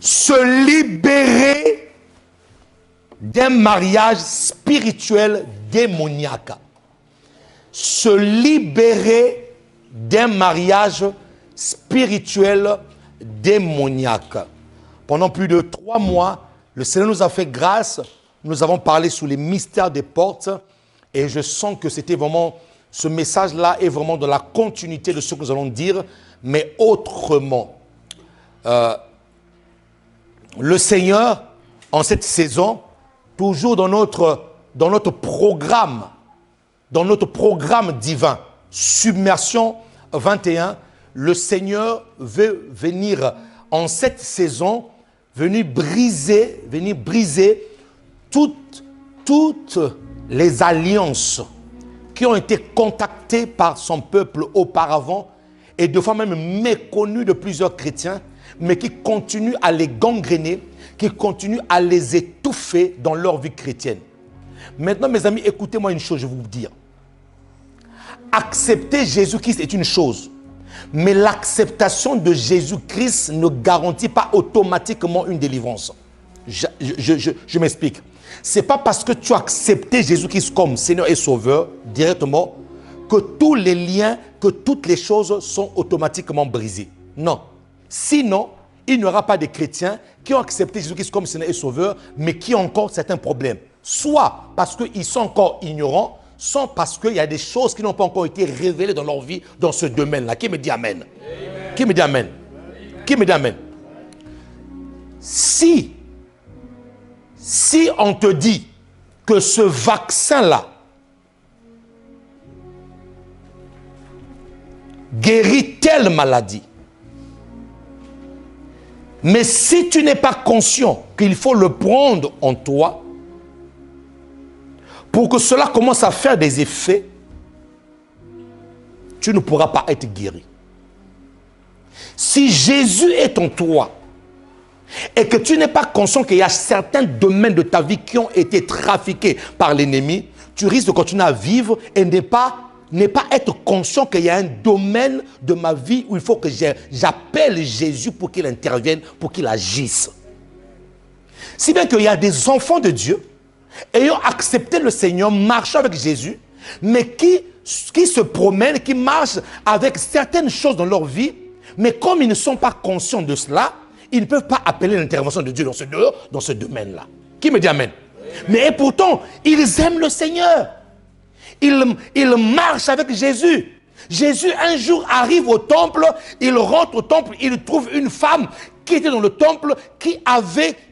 se libérer d'un mariage spirituel démoniaque. Se libérer d'un mariage spirituel démoniaque. Pendant plus de 3 mois, le Seigneur nous a fait grâce. Nous avons parlé sur les mystères des portes. Et je sens que c'était vraiment, ce message-là est vraiment dans la continuité de ce que nous allons dire, mais autrement. Le Seigneur, en cette saison, toujours dans notre programme divin, Submersion 21, le Seigneur veut venir en cette saison, venir briser toutes les alliances qui ont été contactées par son peuple auparavant et de fois même méconnues de plusieurs chrétiens, mais qui continuent à les gangréner, qui continuent à les étouffer dans leur vie chrétienne. Maintenant, mes amis, écoutez-moi une chose, je vais vous dire. Accepter Jésus-Christ est une chose, mais l'acceptation de Jésus-Christ ne garantit pas automatiquement une délivrance. Je m'explique. Ce n'est pas parce que tu as accepté Jésus-Christ comme Seigneur et Sauveur directement que tous les liens, que toutes les choses sont automatiquement brisées. Non. Sinon, il n'y aura pas de chrétiens qui ont accepté Jésus-Christ comme Seigneur et Sauveur, mais qui ont encore certains problèmes. Soit parce qu'ils sont encore ignorants, soit parce qu'il y a des choses qui n'ont pas encore été révélées dans leur vie dans ce domaine-là. Qui me dit Amen? Amen. Qui me dit Amen? Amen. Qui me dit Amen? Si on te dit que ce vaccin-là guérit telle maladie, mais si tu n'es pas conscient qu'il faut le prendre en toi, pour que cela commence à faire des effets, tu ne pourras pas être guéri. Si Jésus est en toi, et que tu n'es pas conscient qu'il y a certains domaines de ta vie qui ont été trafiqués par l'ennemi, tu risques de continuer à vivre et ne pas être conscient qu'il y a un domaine de ma vie où il faut que j'appelle Jésus pour qu'il intervienne, pour qu'il agisse. Si bien qu'il y a des enfants de Dieu ayant accepté le Seigneur, marchant avec Jésus, mais qui se promènent, qui marchent avec certaines choses dans leur vie, mais comme ils ne sont pas conscients de cela, ils ne peuvent pas appeler l'intervention de Dieu dans ce domaine-là. Qui me dit Amen? Mais pourtant, ils aiment le Seigneur. Ils marchent avec Jésus. Jésus, un jour, arrive au temple, il rentre au temple, il trouve une femme qui était dans le temple, qui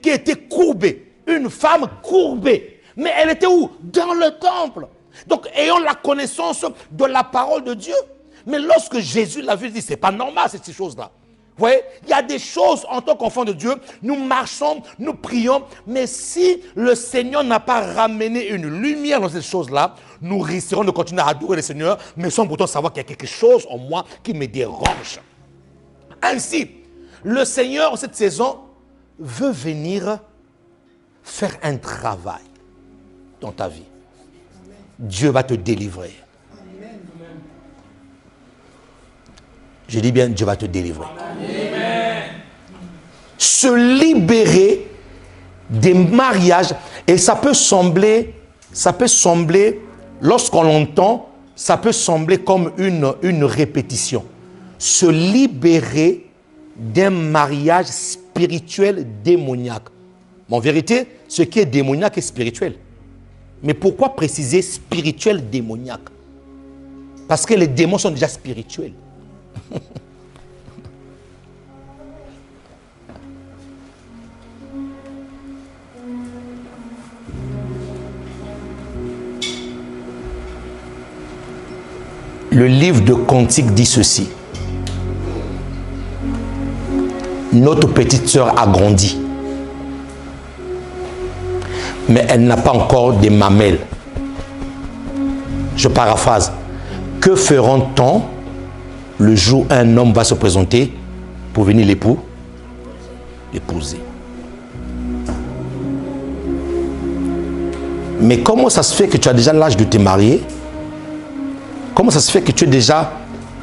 était courbée. Une femme courbée. Mais elle était où? Dans le temple. Donc, ayant la connaissance de la parole de Dieu. Mais lorsque Jésus l'a vu, il dit, c'est pas normal, ces choses-là. Vous voyez, il y a des choses en tant qu'enfants de Dieu, nous marchons, nous prions, mais si le Seigneur n'a pas ramené une lumière dans ces choses-là, nous risquerons de continuer à adorer le Seigneur, mais sans pourtant savoir qu'il y a quelque chose en moi qui me dérange. Ainsi, le Seigneur, en cette saison, veut venir faire un travail dans ta vie. Dieu va te délivrer. Je dis bien, Dieu va te délivrer. Amen. Se libérer des mariages. Et ça peut sembler, lorsqu'on l'entend, ça peut sembler comme une répétition. Se libérer d'un mariage spirituel démoniaque. Mais en vérité, ce qui est démoniaque est spirituel. Mais pourquoi préciser spirituel démoniaque? Parce que les démons sont déjà spirituels. Le livre de Cantique dit ceci. Notre petite sœur a grandi, mais elle n'a pas encore des mamelles. Je paraphrase. Que feront-on le jour où un homme va se présenter pour venir l'épouser? Mais comment ça se fait que tu as déjà l'âge de te marier? Comment ça se fait que tu es déjà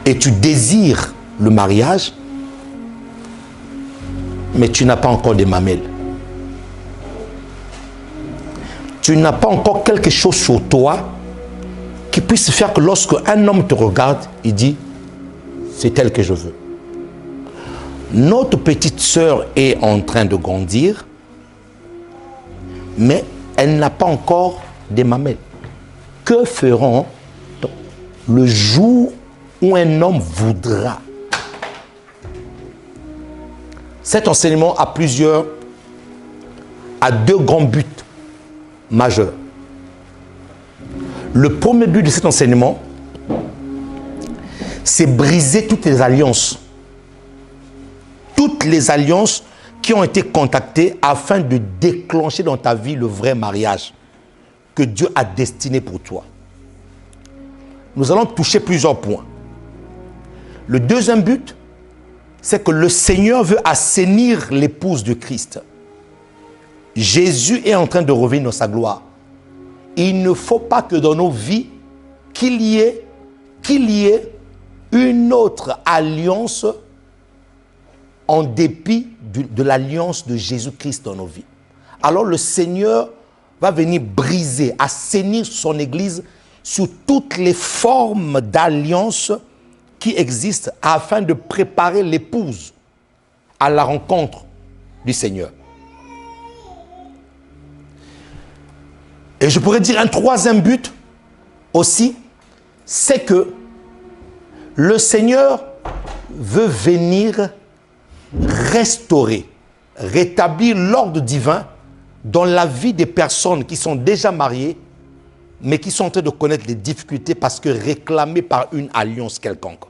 et tu désires le mariage? mais tu n'as pas encore de mamelles. Tu n'as pas encore quelque chose sur toi qui puisse faire que lorsque un homme te regarde, il dit, c'est elle que je veux. Notre petite sœur est en train de grandir, mais elle n'a pas encore de mamelles. Que feront le jour où un homme voudra? Cet enseignement a deux grands buts majeurs. Le premier but de cet enseignement, c'est briser toutes les alliances. Toutes les alliances qui ont été contactées afin de déclencher dans ta vie le vrai mariage que Dieu a destiné pour toi. Nous allons toucher plusieurs points. Le deuxième but, c'est que le Seigneur veut assainir l'épouse de Christ. Jésus est en train de revenir dans sa gloire. Il ne faut pas que dans nos vies, qu'il y ait une autre alliance en dépit de l'alliance de Jésus-Christ dans nos vies. Alors le Seigneur va venir briser, assainir son Église sur toutes les formes d'alliance qui existent afin de préparer l'épouse à la rencontre du Seigneur. Et je pourrais dire un troisième but aussi, c'est que le Seigneur veut venir restaurer, rétablir l'ordre divin dans la vie des personnes qui sont déjà mariées, mais qui sont en train de connaître les difficultés parce que réclamées par une alliance quelconque.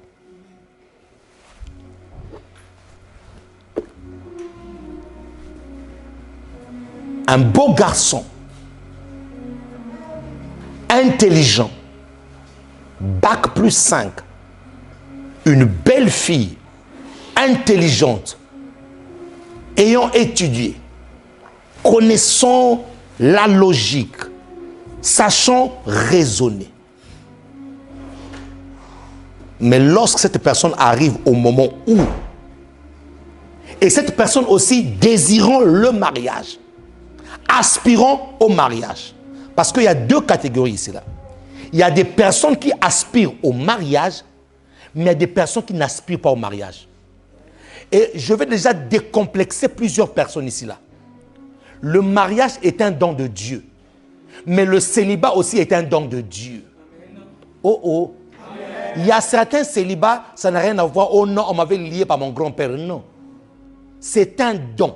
Un beau garçon, intelligent, bac plus 5, une belle fille, intelligente, ayant étudié, connaissant la logique, sachant raisonner. Mais lorsque cette personne arrive au moment où, et cette personne aussi désirant le mariage, aspirant au mariage, parce qu'il y a deux catégories ici là. Il y a des personnes qui aspirent au mariage, mais il y a des personnes qui n'aspirent pas au mariage. Et je vais déjà décomplexer plusieurs personnes ici là. Le mariage est un don de Dieu, mais le célibat aussi est un don de Dieu. Oh oh. Il y a certains célibats, ça n'a rien à voir. Oh non, on m'avait lié par mon grand-père. Non. C'est un don.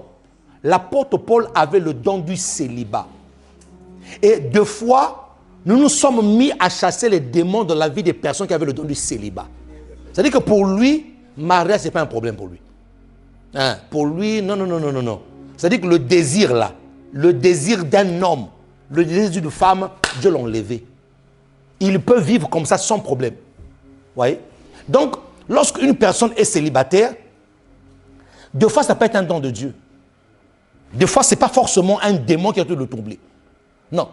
L'apôtre Paul avait le don du célibat. Et deux fois, nous nous sommes mis à chasser les démons dans la vie des personnes qui avaient le don du célibat. C'est-à-dire que pour lui, mariage, ce n'est pas un problème pour lui. Hein? Pour lui, non. C'est-à-dire que le désir là, le désir d'un homme, le désir d'une femme, Dieu l'a enlevé. Il peut vivre comme ça sans problème. Vous voyez? Donc, lorsqu'une personne est célibataire, deux fois, ça peut être un don de Dieu. Des fois, ce n'est pas forcément un démon qui a dû le troubler. Non.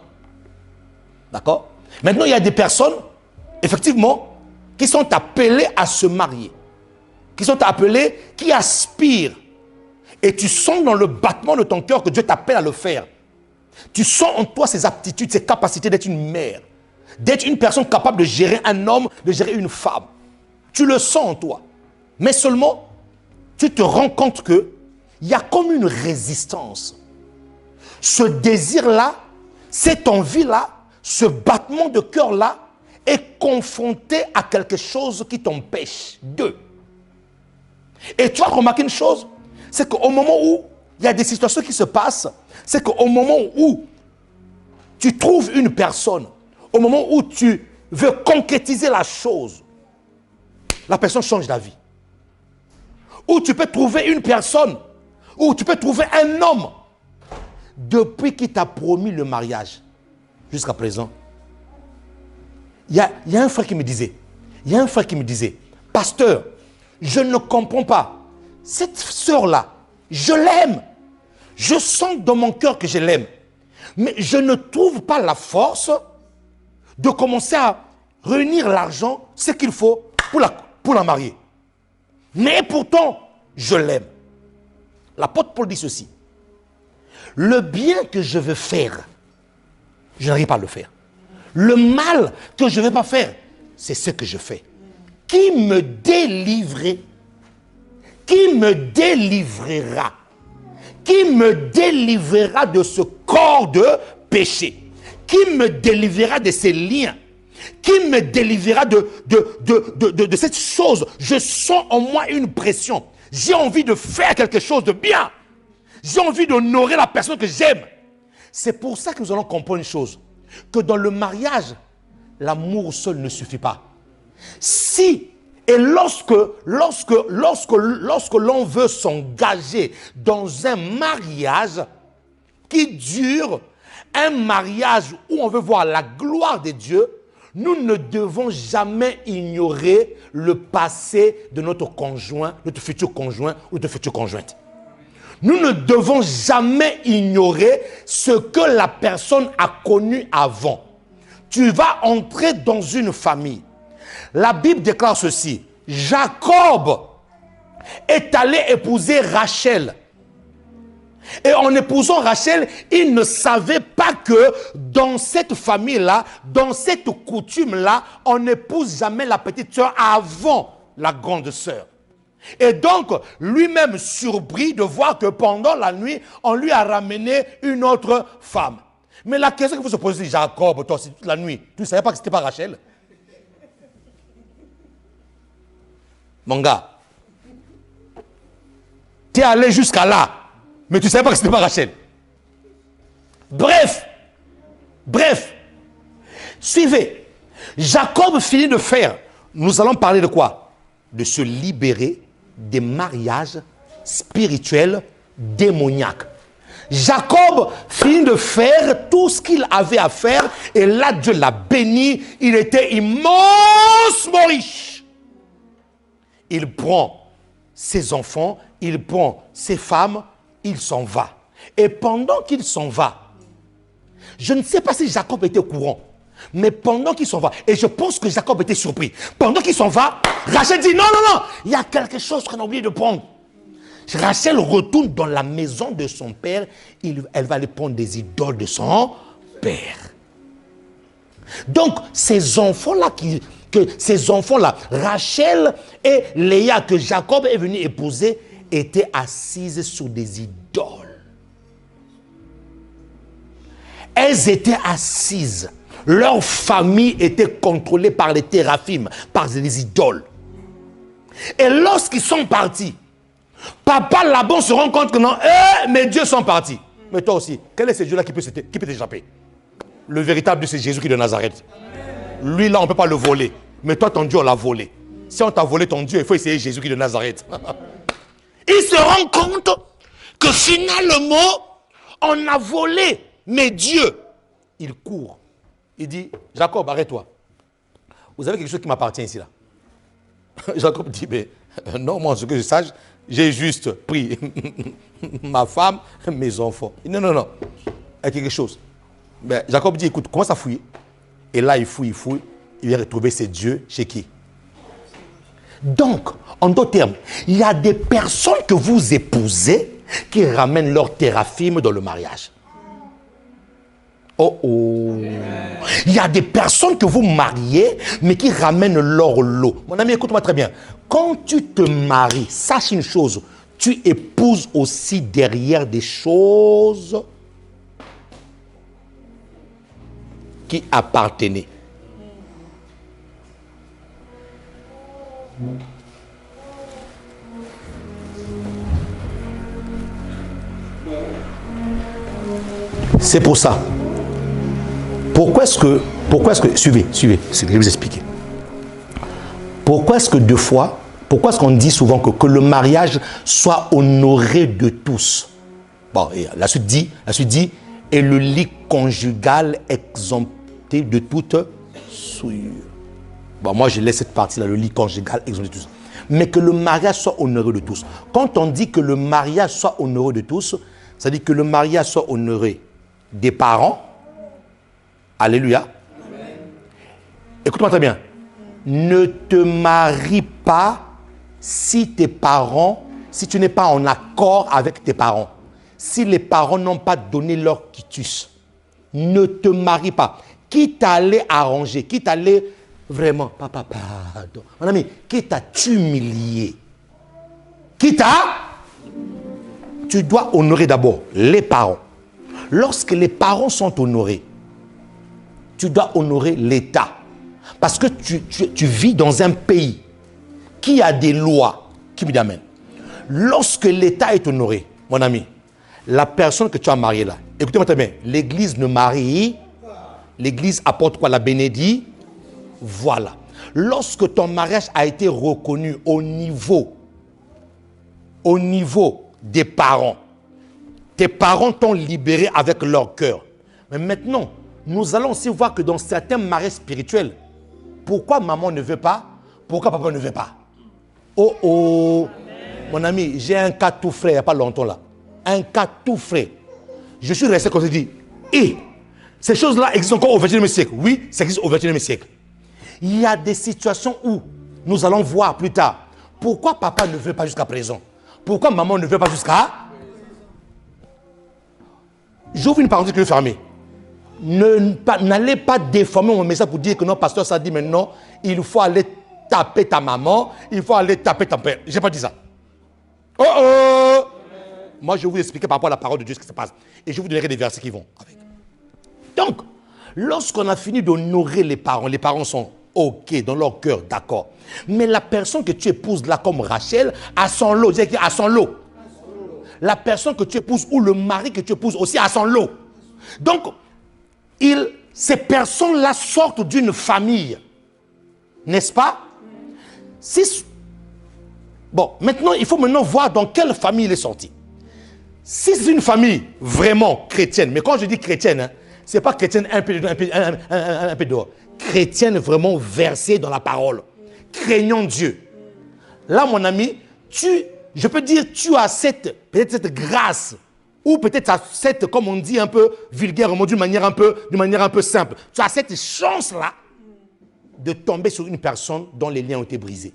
D'accord? Maintenant, il y a des personnes, effectivement, qui sont appelées à se marier. Qui sont appelées, qui aspirent. Et tu sens dans le battement de ton cœur que Dieu t'appelle à le faire. Tu sens en toi ces aptitudes, ces capacités d'être une mère. D'être une personne capable de gérer un homme, de gérer une femme. Tu le sens en toi. Mais seulement, tu te rends compte que il y a comme une résistance. Ce désir-là, cette envie-là, ce battement de cœur-là est confronté à quelque chose qui t'empêche d'eux. Et tu as remarqué une chose, c'est qu'au moment où il y a des situations qui se passent, c'est qu'au moment où tu trouves une personne, au moment où tu veux concrétiser la chose, la personne change d'avis. Ou tu peux trouver une personne, ou tu peux trouver un homme, depuis qu'il t'a promis le mariage, jusqu'à présent. Il y a un frère qui me disait, pasteur, je ne comprends pas. Cette sœur-là, je l'aime. Je sens dans mon cœur que je l'aime. Mais je ne trouve pas la force de commencer à réunir l'argent, ce qu'il faut pour la marier. Mais pourtant, je l'aime. L'apôtre Paul dit ceci. Le bien que je veux faire, je n'arrive pas à le faire. Le mal que je ne veux pas faire, c'est ce que je fais. Qui me délivrerait? Qui me délivrera? Qui me délivrera de ce corps de péché? Qui me délivrera de ces liens? Qui me délivrera de cette chose? Je sens en moi une pression. J'ai envie de faire quelque chose de bien. J'ai envie d'honorer la personne que j'aime. C'est pour ça que nous allons comprendre une chose. Que dans le mariage, l'amour seul ne suffit pas. Si et lorsque l'on veut s'engager dans un mariage qui dure, un mariage où on veut voir la gloire de Dieu, nous ne devons jamais ignorer le passé de notre conjoint, notre futur conjoint ou notre future conjointe. Nous ne devons jamais ignorer ce que la personne a connu avant. Tu vas entrer dans une famille. La Bible déclare ceci. Jacob est allé épouser Rachel. Et en épousant Rachel, il ne savait pas que dans cette famille-là, dans cette coutume-là, on n'épouse jamais la petite sœur avant la grande sœur. Et donc, lui-même surpris de voir que pendant la nuit, on lui a ramené une autre femme. Mais la question que vous se posez, Jacob, toi, c'est toute la nuit. Tu ne savais pas que ce n'était pas Rachel? Mon gars, tu es allé jusqu'à là, mais tu ne savais pas que ce n'était pas Rachel. Bref, suivez. Jacob finit de faire, nous allons parler de quoi? De se libérer des mariages spirituels démoniaques. Jacob finit de faire tout ce qu'il avait à faire et là Dieu l'a béni, il était immensement riche. Il prend ses enfants, il prend ses femmes, il s'en va. Et pendant qu'il s'en va, je ne sais pas si Jacob était au courant, mais pendant qu'il s'en va, et je pense que Jacob était surpris, pendant qu'il s'en va, Rachel dit non, il y a quelque chose qu'on a oublié de prendre. Rachel retourne dans la maison de son père, elle va aller prendre des idoles de son père. Donc, ces enfants-là, Rachel et Léa, que Jacob est venu épouser, étaient assises sur des idoles. Elles étaient assises. Leur famille était contrôlée par les téraphim, par les idoles. Et lorsqu'ils sont partis, papa Laban se rend compte que non, mes dieux sont partis. Mais toi aussi, quel est ce Dieu-là qui peut t'échapper? Le véritable Dieu, c'est Jésus-Christ de Nazareth. Lui, là, on ne peut pas le voler. Mais toi, ton Dieu, on l'a volé. Si on t'a volé ton Dieu, il faut essayer Jésus-Christ de Nazareth. Il se rend compte que finalement, on a volé mes dieux. Il court. Il dit, Jacob, arrête-toi. Vous avez quelque chose qui m'appartient ici, là. Jacob dit, mais non, moi, ce que je sache, j'ai juste pris ma femme, mes enfants. Il dit, non, il y a quelque chose. Mais Jacob dit, écoute, commence à fouiller. Et là, il fouille. Il vient retrouver ses dieux chez qui? Donc, en d'autres termes, il y a des personnes que vous épousez qui ramènent leur téraphim dans le mariage. Il y a des personnes que vous mariez, mais qui ramènent leur lot. Mon ami, écoute-moi très bien. Quand tu te maries, sache une chose, tu épouses aussi derrière des choses qui appartenaient. C'est pour ça. Pourquoi est-ce que suivez, c'est ce que je vais vous expliquer. Pourquoi est-ce qu'on dit souvent que le mariage soit honoré de tous? Bon, et la suite dit, et le lit conjugal exempté de toute souillure. Bon, moi je laisse cette partie-là, le lit conjugal exempté de tout ça. Mais que le mariage soit honoré de tous. Quand on dit que le mariage soit honoré de tous, ça dit que le mariage soit honoré des parents. Alléluia. Écoute-moi très bien. Ne te marie pas si tes parents si tu n'es pas en accord avec tes parents, si les parents n'ont pas donné leur quitus, ne te marie pas. Quitte à aller arranger, quitte à aller vraiment, papa, pardon. Mon ami, quitte à t'humilier, quitte à... Tu dois honorer d'abord les parents. Lorsque les parents sont honorés, tu dois honorer l'État. Parce que tu vis dans un pays qui a des lois qui me amènent. Lorsque l'État est honoré, mon ami, la personne que tu as mariée là, écoutez-moi très bien, l'église ne marie, l'église apporte quoi? La bénédiction. Voilà. Lorsque ton mariage a été reconnu au niveau des parents, tes parents t'ont libéré avec leur cœur. Mais maintenant, nous allons aussi voir que dans certains mariages spirituels, pourquoi maman ne veut pas? Pourquoi papa ne veut pas? Oh oh, mon ami, j'ai un cas tout frais il n'y a pas longtemps là. Un cas tout frais. Je suis resté comme je dis. Et ces choses-là existent encore au XXIe siècle. Oui, ça existe au XXIe siècle. Il y a des situations où nous allons voir plus tard. Pourquoi papa ne veut pas jusqu'à présent? Pourquoi maman ne veut pas jusqu'à... J'ouvre une parenthèse que je vais fermer. N'allez pas déformer mon message pour dire que non, pasteur, ça dit maintenant, il faut aller taper ta maman, il faut aller taper ton père. Je n'ai pas dit ça. Oh oh! Moi, je vais vous expliquer par rapport à la parole de Dieu ce qui se passe. Et je vous donnerai des versets qui vont avec. Donc, lorsqu'on a fini d'honorer les parents sont OK dans leur cœur, d'accord. Mais la personne que tu épouses là comme Rachel a son lot. C'est-à-dire a son lot. La personne que tu épouses ou le mari que tu épouses aussi a son lot. Donc, ces personnes-là sortent d'une famille. N'est-ce pas? Bon, maintenant, il faut voir dans quelle famille il est sorti. Si c'est une famille vraiment chrétienne, mais quand je dis chrétienne, hein, ce n'est pas chrétienne un peu dehors. Chrétienne vraiment versée dans la parole. Craignant Dieu. Là, mon ami, je peux dire, tu as peut-être cette grâce, ou peut-être cette, comme on dit un peu vulgairement, d'une manière un peu simple. Tu as cette chance-là de tomber sur une personne dont les liens ont été brisés.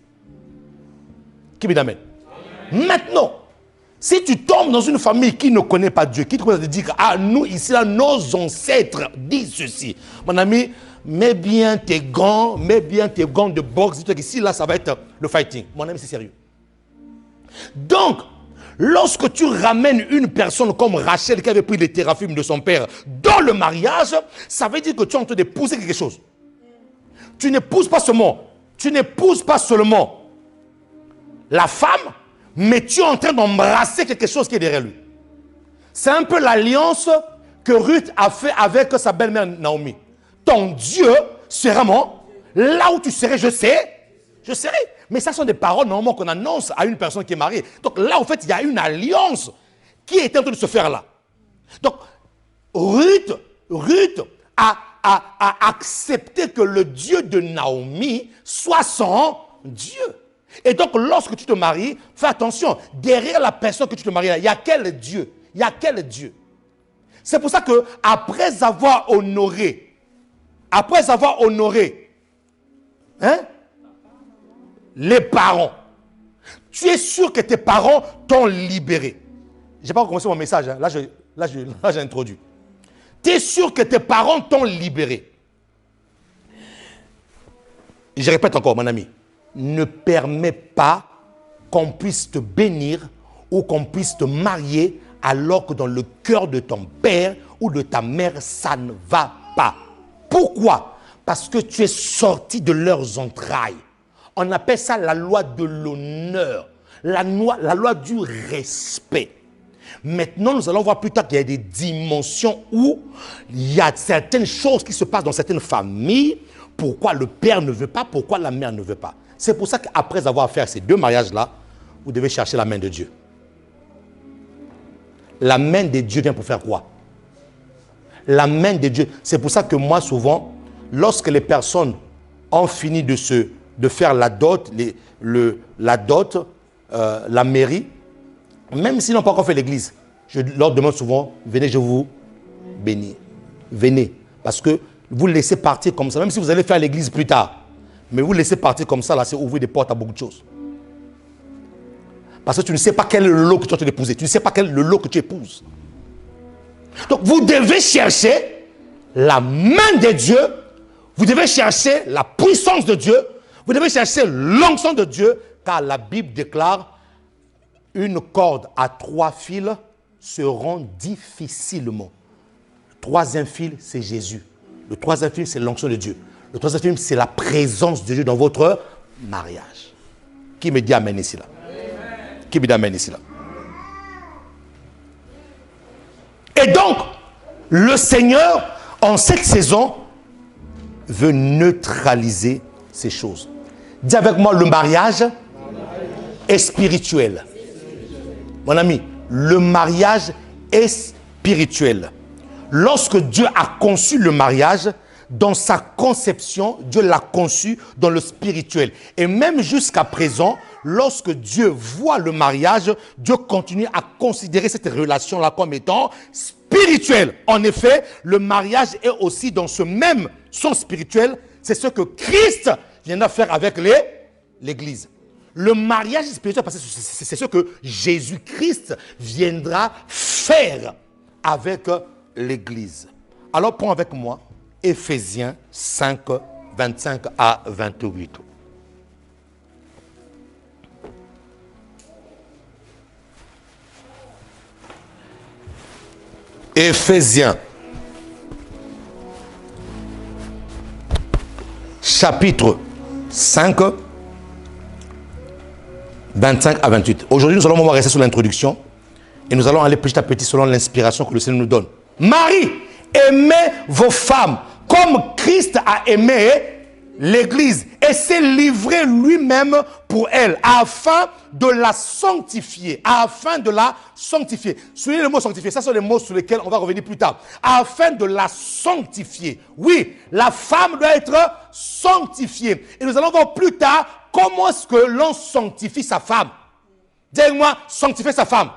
Qui me amène? Maintenant, si tu tombes dans une famille qui ne connaît pas Dieu, qui te commence à te dire, ah, nous, ici, là, nos ancêtres disent ceci. Mon ami, mets bien tes gants de boxe. Ici, là, ça va être le fighting. Mon ami, c'est sérieux. Donc, lorsque tu ramènes une personne comme Rachel qui avait pris les téraphimes de son père dans le mariage, ça veut dire que tu es en train d'épouser quelque chose. Tu n'épouses pas seulement la femme, mais tu es en train d'embrasser quelque chose qui est derrière lui. C'est un peu l'alliance que Ruth a fait avec sa belle-mère Naomi. Ton Dieu sera mon... Là où tu serais, je serai. Mais ça sont des paroles normalement qu'on annonce à une personne qui est mariée. Donc là, en fait, il y a une alliance qui est en train de se faire là. Donc, Ruth a accepté que le Dieu de Naomi soit son Dieu. Et donc, lorsque tu te maries, fais attention, derrière la personne que tu te maries, il y a quel Dieu? C'est pour ça que après avoir honoré, les parents, tu es sûr que tes parents t'ont libéré. Je n'ai pas commencé mon message, hein. Là, j'ai introduit. Tu es sûr que tes parents t'ont libéré. Je répète encore, mon ami. Ne permets pas qu'on puisse te bénir ou qu'on puisse te marier alors que dans le cœur de ton père ou de ta mère, ça ne va pas. Pourquoi? Parce que tu es sorti de leurs entrailles. On appelle ça la loi de l'honneur, la loi du respect. Maintenant, nous allons voir plus tard qu'il y a des dimensions où il y a certaines choses qui se passent dans certaines familles. Pourquoi le père ne veut pas, pourquoi la mère ne veut pas. C'est pour ça qu'après avoir fait ces deux mariages-là, vous devez chercher la main de Dieu. La main de Dieu vient pour faire quoi? La main de Dieu. C'est pour ça que moi, souvent, lorsque les personnes ont fini de faire la dot, la mairie, même s'ils n'ont pas encore fait l'église, je leur demande souvent, venez, je vous bénis. Venez. Parce que vous laissez partir comme ça, même si vous allez faire l'église plus tard. Mais vous laissez partir comme ça, là, c'est ouvrir des portes à beaucoup de choses. Parce que tu ne sais pas quel est le lot que tu es en train d'épouser. Tu ne sais pas quel est le lot que tu épouses. Donc vous devez chercher la main de Dieu. Vous devez chercher la puissance de Dieu. Vous devez chercher l'onction de Dieu. Car la Bible déclare une corde à 3 fils se rend difficilement. Le troisième fil, c'est Jésus. Le troisième fil, c'est l'onction de Dieu. Le troisième fil, c'est la présence de Dieu dans votre mariage. Qui me dit amen ici là? Qui me dit amen ici là? Et donc, le Seigneur, en cette saison, veut neutraliser ces choses. Dis avec moi, le mariage est spirituel. Mon ami, le mariage est spirituel. Lorsque Dieu a conçu le mariage, dans sa conception, Dieu l'a conçu dans le spirituel. Et même jusqu'à présent, lorsque Dieu voit le mariage, Dieu continue à considérer cette relation-là comme étant spirituelle. En effet, le mariage est aussi dans ce même sens spirituel. C'est ce que Christ viendra faire avec l'Église. Le mariage spirituel, parce que c'est ce que Jésus-Christ viendra faire avec l'Église. Alors, prends avec moi Éphésiens 5, 25 à 28. Éphésiens, chapitre 5, 25 à 28. Aujourd'hui, nous allons rester sur l'introduction et nous allons aller petit à petit selon l'inspiration que le Seigneur nous donne. Marie, aimez vos femmes comme Christ a aimé l'Église et s'est livré lui-même pour elle afin de la sanctifier. Afin de la sanctifier. Soulignez le mot sanctifier. Ça sont les mots sur lesquels on va revenir plus tard. Afin de la sanctifier. Oui, la femme doit être sanctifiée. Et nous allons voir plus tard comment est-ce que l'on sanctifie sa femme. Dis-moi, sanctifier sa femme.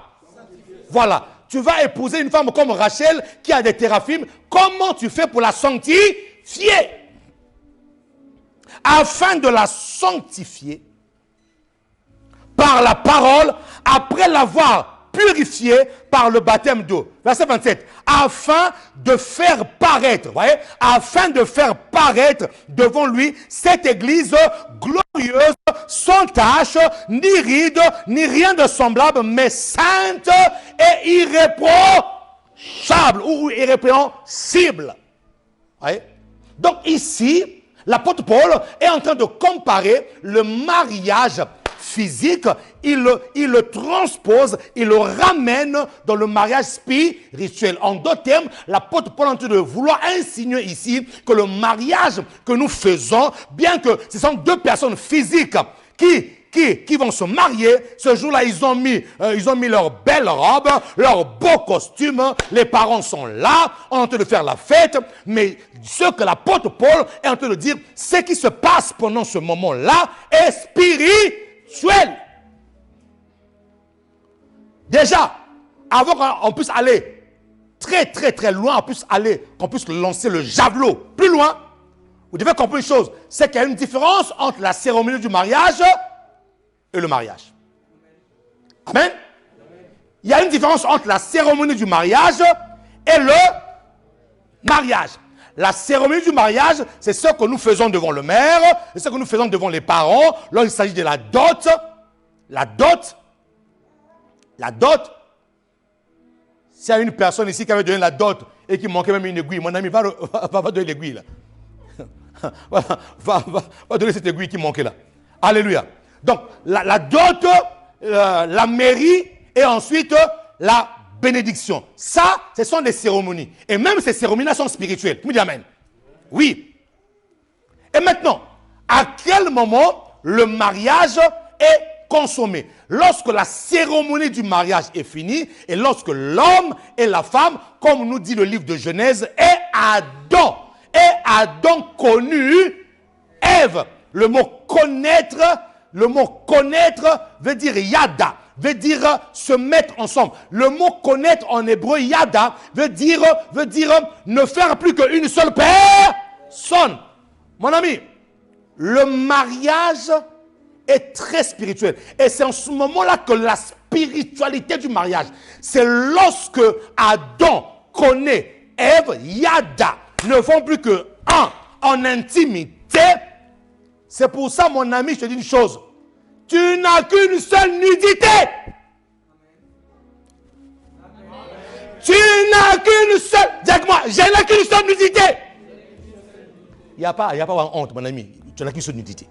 Voilà. Tu vas épouser une femme comme Rachel qui a des téraphimes. Comment tu fais pour la sanctifier? Afin de la sanctifier par la parole, après l'avoir purifiée par le baptême d'eau. Verset 27. Afin de faire paraître, voyez, afin de faire paraître devant lui cette église glorieuse, sans tache, ni ride, ni rien de semblable, mais sainte et irréprochable ou irrépréhensible. Voyez? Donc ici, l'apôtre Paul est en train de comparer le mariage physique, il le transpose, il le ramène dans le mariage spirituel. En d'autres termes, l'apôtre Paul est en train de vouloir insinuer ici que le mariage que nous faisons, bien que ce sont deux personnes physiques qui vont se marier, ce jour-là, ils ont mis leur belle robe, leur beau costume, les parents sont là, on est en train de faire la fête, mais ce que l'apôtre Paul est en train de dire, ce qui se passe pendant ce moment-là est spirituel. Déjà, avant qu'on puisse aller très très très loin, qu'on puisse lancer le javelot plus loin, vous devez comprendre une chose, c'est qu'il y a une différence entre la cérémonie du mariage et le mariage. Amen. Il y a une différence entre la cérémonie du mariage et le mariage. La cérémonie du mariage, c'est ce que nous faisons devant le maire, c'est ce que nous faisons devant les parents, lorsqu'il s'agit de la dot. La dot. S'il y a une personne ici qui avait donné la dot et qui manquait même une aiguille, mon ami, va donner l'aiguille là. va donner cette aiguille qui manquait là. Alléluia. Donc, la dot, la mairie et ensuite la bénédiction. Ça, ce sont des cérémonies. Et même ces cérémonies-là sont spirituelles. Tu me dis amen. Oui. Et maintenant, à quel moment le mariage est consommé? Lorsque la cérémonie du mariage est finie et lorsque l'homme et la femme, comme nous dit le livre de Genèse, et Adam connu Ève. Le mot connaître veut dire yada, veut dire se mettre ensemble. Le mot connaître en hébreu yada veut dire ne faire plus qu'une seule personne. Mon ami, le mariage est très spirituelle. Et c'est en ce moment-là que la spiritualité du mariage, c'est lorsque Adam connaît Ève, Yada, ne font plus que un en intimité. C'est pour ça, mon ami, je te dis une chose. Tu n'as qu'une seule nudité. Tu n'as qu'une seule. Dis-moi, je n'ai qu'une seule nudité. Il n'y a pas honte, mon ami. Tu n'as qu'une seule nudité.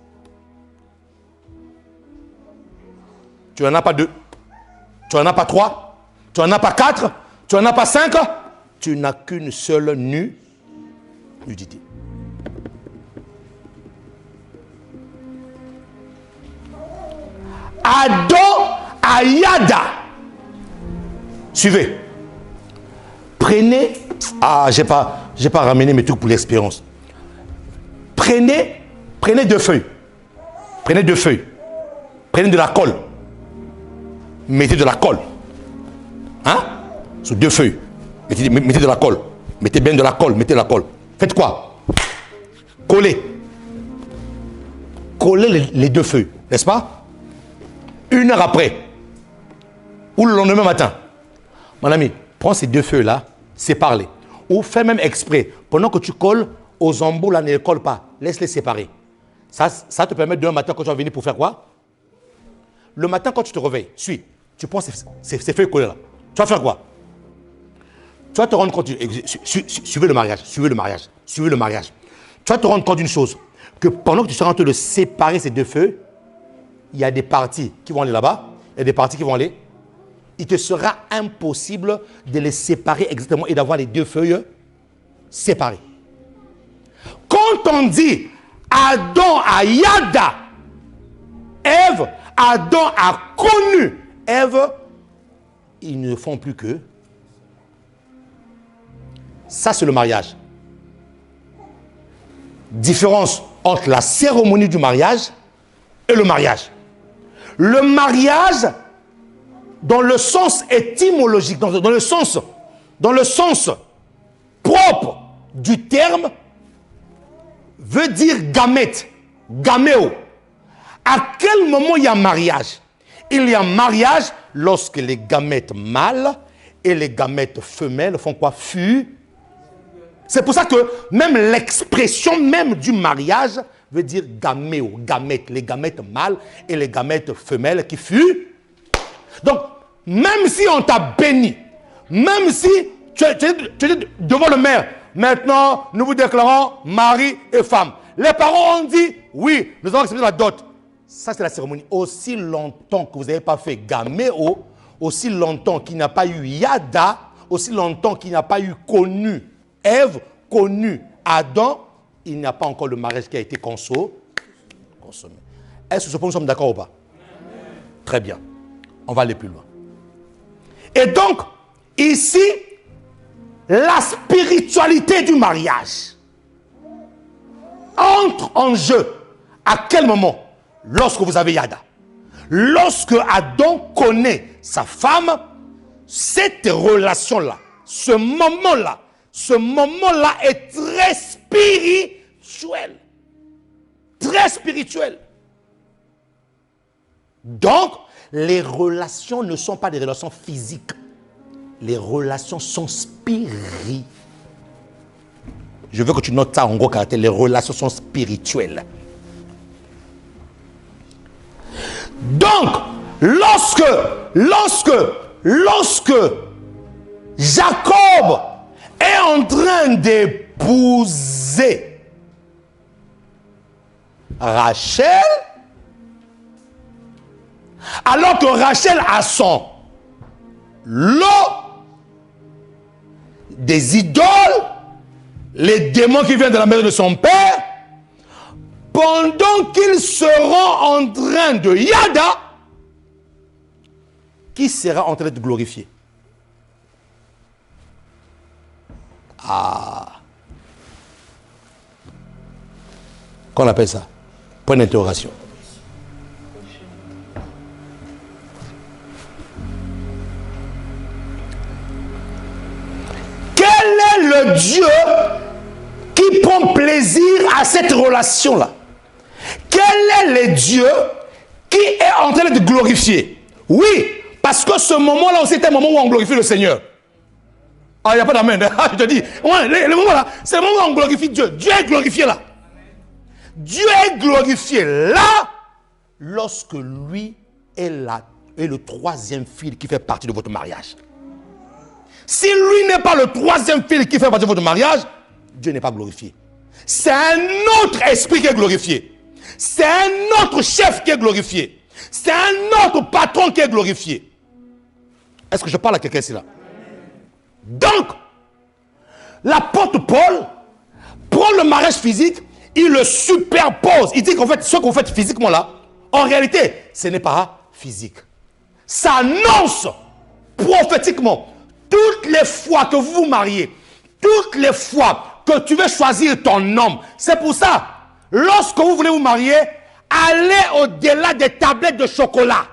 Tu n'en as pas 2. Tu n'en as pas 3. Tu n'en as pas 4. Tu n'en as pas 5. Tu n'as qu'une seule nudité. Adam Ayada. Suivez. Prenez. J'ai pas ramené mes trucs pour l'expérience. Prenez 2 feuilles. Prenez 2 feuilles. Prenez de la colle. Mettez de la colle. Hein? Sur 2 feuilles. Mettez de la colle. Mettez bien de la colle. Mettez de la colle. Faites quoi? Collez. Collez les 2 feuilles. N'est-ce pas? 1 heure après. Ou le lendemain matin. Mon ami, prends ces 2 feuilles-là. Sépare-les. Ou fais même exprès. Pendant que tu colles, aux embouts là, ne les colle pas. Laisse-les séparer. Ça te permet demain matin quand tu vas venir pour faire quoi? Le matin quand tu te réveilles, tu prends ces feuilles collées là. Tu vas faire quoi? Tu vas te rendre compte, suivez le mariage. Tu vas te rendre compte d'une chose, que pendant que tu seras en train de séparer ces 2 feuilles, il y a des parties qui vont aller là-bas, et des parties qui vont aller. Il te sera impossible de les séparer exactement et d'avoir les 2 feuilles séparées. Quand on dit Adam a Yada, Ève, Adam a connu Ève, ils ne font plus que. Ça, c'est le mariage. Différence entre la cérémonie du mariage et le mariage. Le mariage, dans le sens étymologique, dans le sens propre du terme, veut dire gamète, gaméo. À quel moment il y a mariage? Il y a mariage lorsque les gamètes mâles et les gamètes femelles font quoi? C'est pour ça que même l'expression même du mariage veut dire gaméo, gamète, les gamètes mâles et les gamètes femelles qui fuient. Donc, même si on t'a béni, même si tu es devant le maire, maintenant, nous vous déclarons mari et femme. Les parents ont dit, oui, nous avons accepté la dot. Ça, c'est la cérémonie. Aussi longtemps que vous n'avez pas fait gaméo, aussi longtemps qu'il n'y a pas eu Yada, aussi longtemps qu'il n'y a pas eu connu Ève, connu Adam, il n'y a pas encore le mariage qui a été consommé. Est-ce que nous sommes d'accord ou pas? Très bien. On va aller plus loin. Et donc, ici, la spiritualité du mariage entre en jeu. À quel moment? Lorsque vous avez Yada. Lorsque Adam connaît sa femme, cette relation-là, ce moment-là est très spirituel. Très spirituel. Donc, les relations ne sont pas des relations physiques. Les relations sont spirituelles. Je veux que tu notes ça en gros caractère. Les relations sont spirituelles. Donc, lorsque Jacob est en train d'épouser Rachel, alors que Rachel a son lot des idoles, les démons qui viennent de la maison de son père, pendant qu'ils seront en train de Yada, qui sera en train de glorifier? Qu'on appelle ça? Point d'interrogation. Quel est le Dieu qui prend plaisir à cette relation-là? Quel est le Dieu Qui est en train de glorifier? Oui, parce que ce moment-là aussi est un moment où on glorifie le Seigneur. Ah, il n'y a pas d'amen. Je te dis, ouais, le moment là, c'est le moment où on glorifie Dieu. Dieu est glorifié là. Dieu est glorifié là, lorsque lui est le troisième fil qui fait partie de votre mariage. Si lui n'est pas le troisième fil qui fait partie de votre mariage, Dieu n'est pas glorifié. C'est un autre esprit qui est glorifié. C'est un autre chef qui est glorifié. C'est un autre patron qui est glorifié. Est-ce que je parle à quelqu'un ici là? Donc, l'apôtre Paul prend le mariage physique, il le superpose. Il dit qu'en fait, ce que vous faites physiquement là, en réalité, ce n'est pas physique. Ça annonce prophétiquement toutes les fois que vous vous mariez, toutes les fois que tu veux choisir ton homme. C'est pour ça, lorsque vous voulez vous marier, allez au-delà des tablettes de chocolat.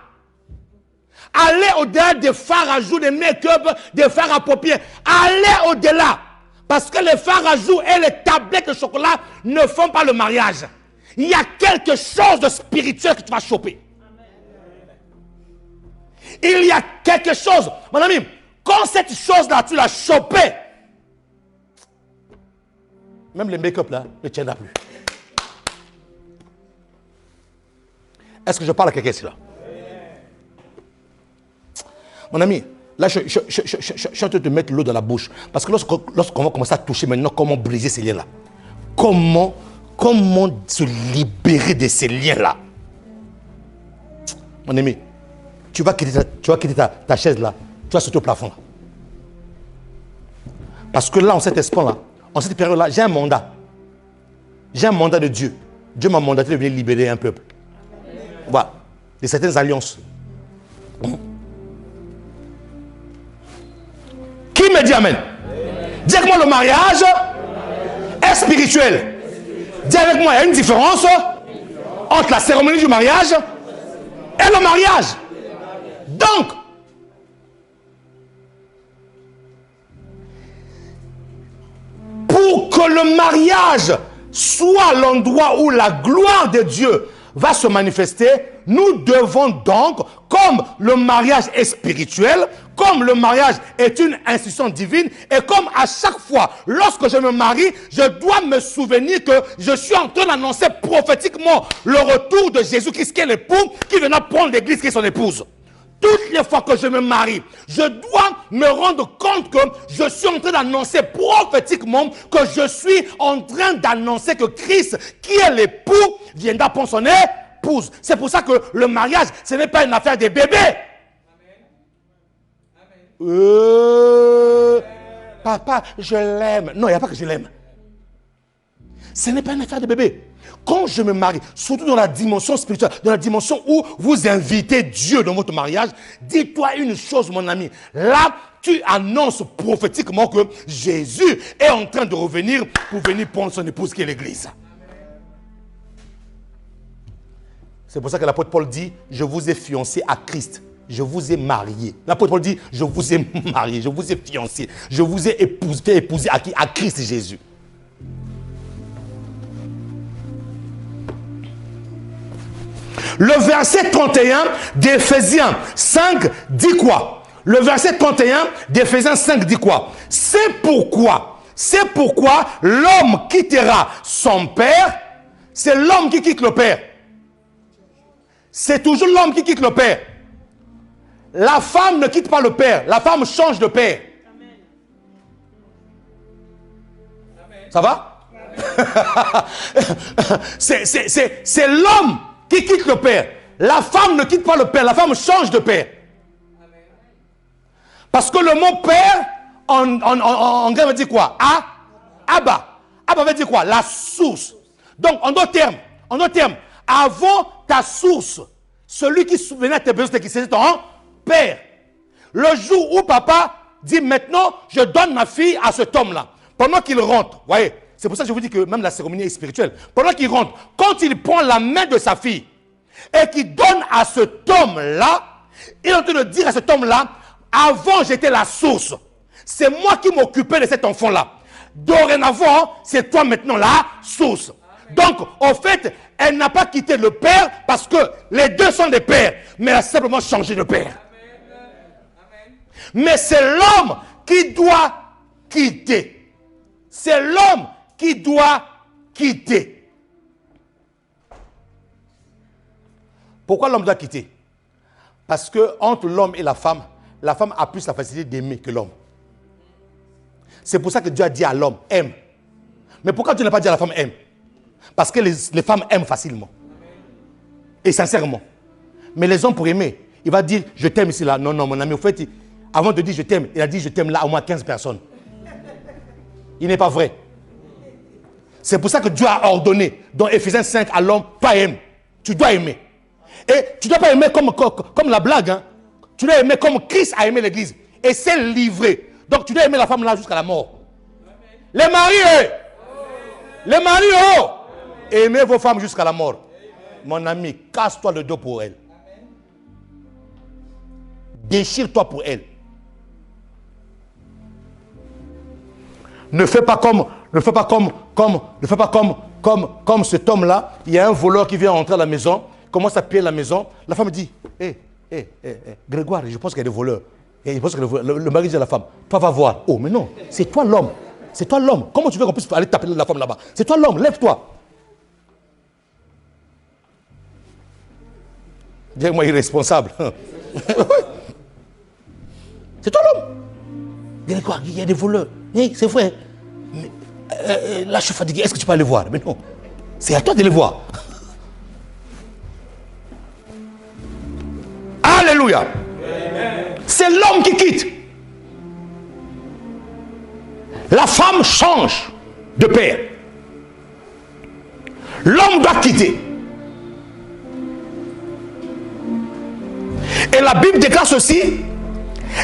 Allez au-delà des fards à joues, des make-up, des fards à paupières. Allez au-delà. Parce que les fards à joues et les tablettes de chocolat ne font pas le mariage. Il y a quelque chose de spirituel que tu vas choper. Il y a quelque chose. Mon ami, quand cette chose-là, tu l'as chopée, même les make-up là, ne tiendra plus. Est-ce que je parle à quelqu'un ici là? Mon ami, là, je suis en train de te mettre l'eau dans la bouche. Parce que lorsqu'on va commencer à toucher maintenant, comment briser ces liens-là? Comment se libérer de ces liens-là? Mon ami, tu vas quitter ta chaise là. Tu vas sauter au plafond là. Parce que là, en cet instant-là, en cette période-là, j'ai un mandat. J'ai un mandat de Dieu. Dieu m'a mandaté de venir libérer un peuple. Voilà. De certaines alliances. Qui me dit amen? Dis avec moi, le mariage est spirituel. Dis avec moi, il y a une différence entre la cérémonie du mariage et le mariage. Donc, pour que le mariage soit l'endroit où la gloire de Dieu va se manifester, nous devons donc, comme le mariage est spirituel, comme le mariage est une institution divine, et comme à chaque fois, lorsque je me marie, je dois me souvenir que je suis en train d'annoncer prophétiquement le retour de Jésus-Christ qui est l'époux, qui viendra prendre l'église qui est son épouse. Toutes les fois que je me marie, je dois me rendre compte que je suis en train d'annoncer prophétiquement que je suis en train d'annoncer que Christ, qui est l'époux, viendra prendre son épouse. C'est pour ça que le mariage, ce n'est pas une affaire des bébés. Papa, je l'aime. Non, il n'y a pas que je l'aime. Ce n'est pas une affaire de bébé. Quand je me marie, surtout dans la dimension spirituelle, dans la dimension où vous invitez Dieu dans votre mariage, dis-toi une chose, mon ami. Là, tu annonces prophétiquement que Jésus est en train de revenir pour venir prendre son épouse qui est l'église. C'est pour ça que l'apôtre Paul dit, je vous ai fiancé à Christ. Je vous ai marié. L'apôtre Paul dit, je vous ai marié, je vous ai fiancé. Je vous ai fait épouser à qui? À Christ Jésus. Le verset 31 d'Éphésiens 5 dit quoi? Le verset 31 d'Éphésiens 5 dit quoi? C'est pourquoi l'homme quittera son père. C'est l'homme qui quitte le père. C'est toujours l'homme qui quitte le père. La femme ne quitte pas le père. La femme change de père. Ça va? C'est l'homme qui quitte le père. La femme ne quitte pas le père. La femme change de père. Parce que le mot père, en grec, veut dire quoi? Abba. Abba veut dire quoi? La source. Donc, en d'autres termes, avant ta source, celui qui souvenait à tes besoins, qui c'était ton père. Le jour où papa dit maintenant, je donne ma fille à cet homme-là. Pendant qu'il rentre, voyez, c'est pour ça que je vous dis que même la cérémonie est spirituelle. Pendant qu'il rentre, quand il prend la main de sa fille et qu'il donne à cet homme-là, il est en train de dire à cet homme-là, avant j'étais la source. C'est moi qui m'occupais de cet enfant-là. Dorénavant, c'est toi maintenant la source. Donc, en fait, elle n'a pas quitté le père parce que les deux sont des pères, mais elle a simplement changé de père. Mais c'est l'homme qui doit quitter. C'est l'homme qui doit quitter. Pourquoi l'homme doit quitter? Parce que entre l'homme et la femme a plus la facilité d'aimer que l'homme. C'est pour ça que Dieu a dit à l'homme, aime. Mais pourquoi Dieu n'a pas dit à la femme, aime? Parce que les femmes aiment facilement. Et sincèrement. Mais les hommes, pour aimer, il va dire, je t'aime ici, là. Non, non, mon ami, au fait, avant de dire je t'aime, il a dit je t'aime là, au moins 15 personnes. Il n'est pas vrai. C'est pour ça que Dieu a ordonné, dans Éphésiens 5, à l'homme, toi aime. Tu dois aimer. Et tu ne dois pas aimer comme la blague. Hein. Tu dois aimer comme Christ a aimé l'église. Et c'est livré. Donc tu dois aimer la femme là jusqu'à la mort. Les maris, les maris, aimez vos femmes jusqu'à la mort. Mon ami, casse-toi le dos pour elle. Déchire-toi pour elle. Ne fais pas comme cet homme-là. Il y a un voleur qui vient entrer à la maison, commence à piller la maison. La femme dit, Grégoire, je pense qu'il y a des voleurs. Et il pense que le mari dit à la femme, toi va voir. Oh, mais non, c'est toi l'homme. C'est toi l'homme. Comment tu veux qu'on puisse aller taper la femme là-bas? C'est toi l'homme, lève-toi. Dis-moi irresponsable. C'est toi l'homme. Grégoire, il y a des voleurs. C'est vrai. Mais, là, je suis fatigué. Est-ce que tu peux aller voir? Mais non. C'est à toi de les voir. Alléluia. C'est l'homme qui quitte. La femme change de père. L'homme doit quitter. Et la Bible déclare ceci.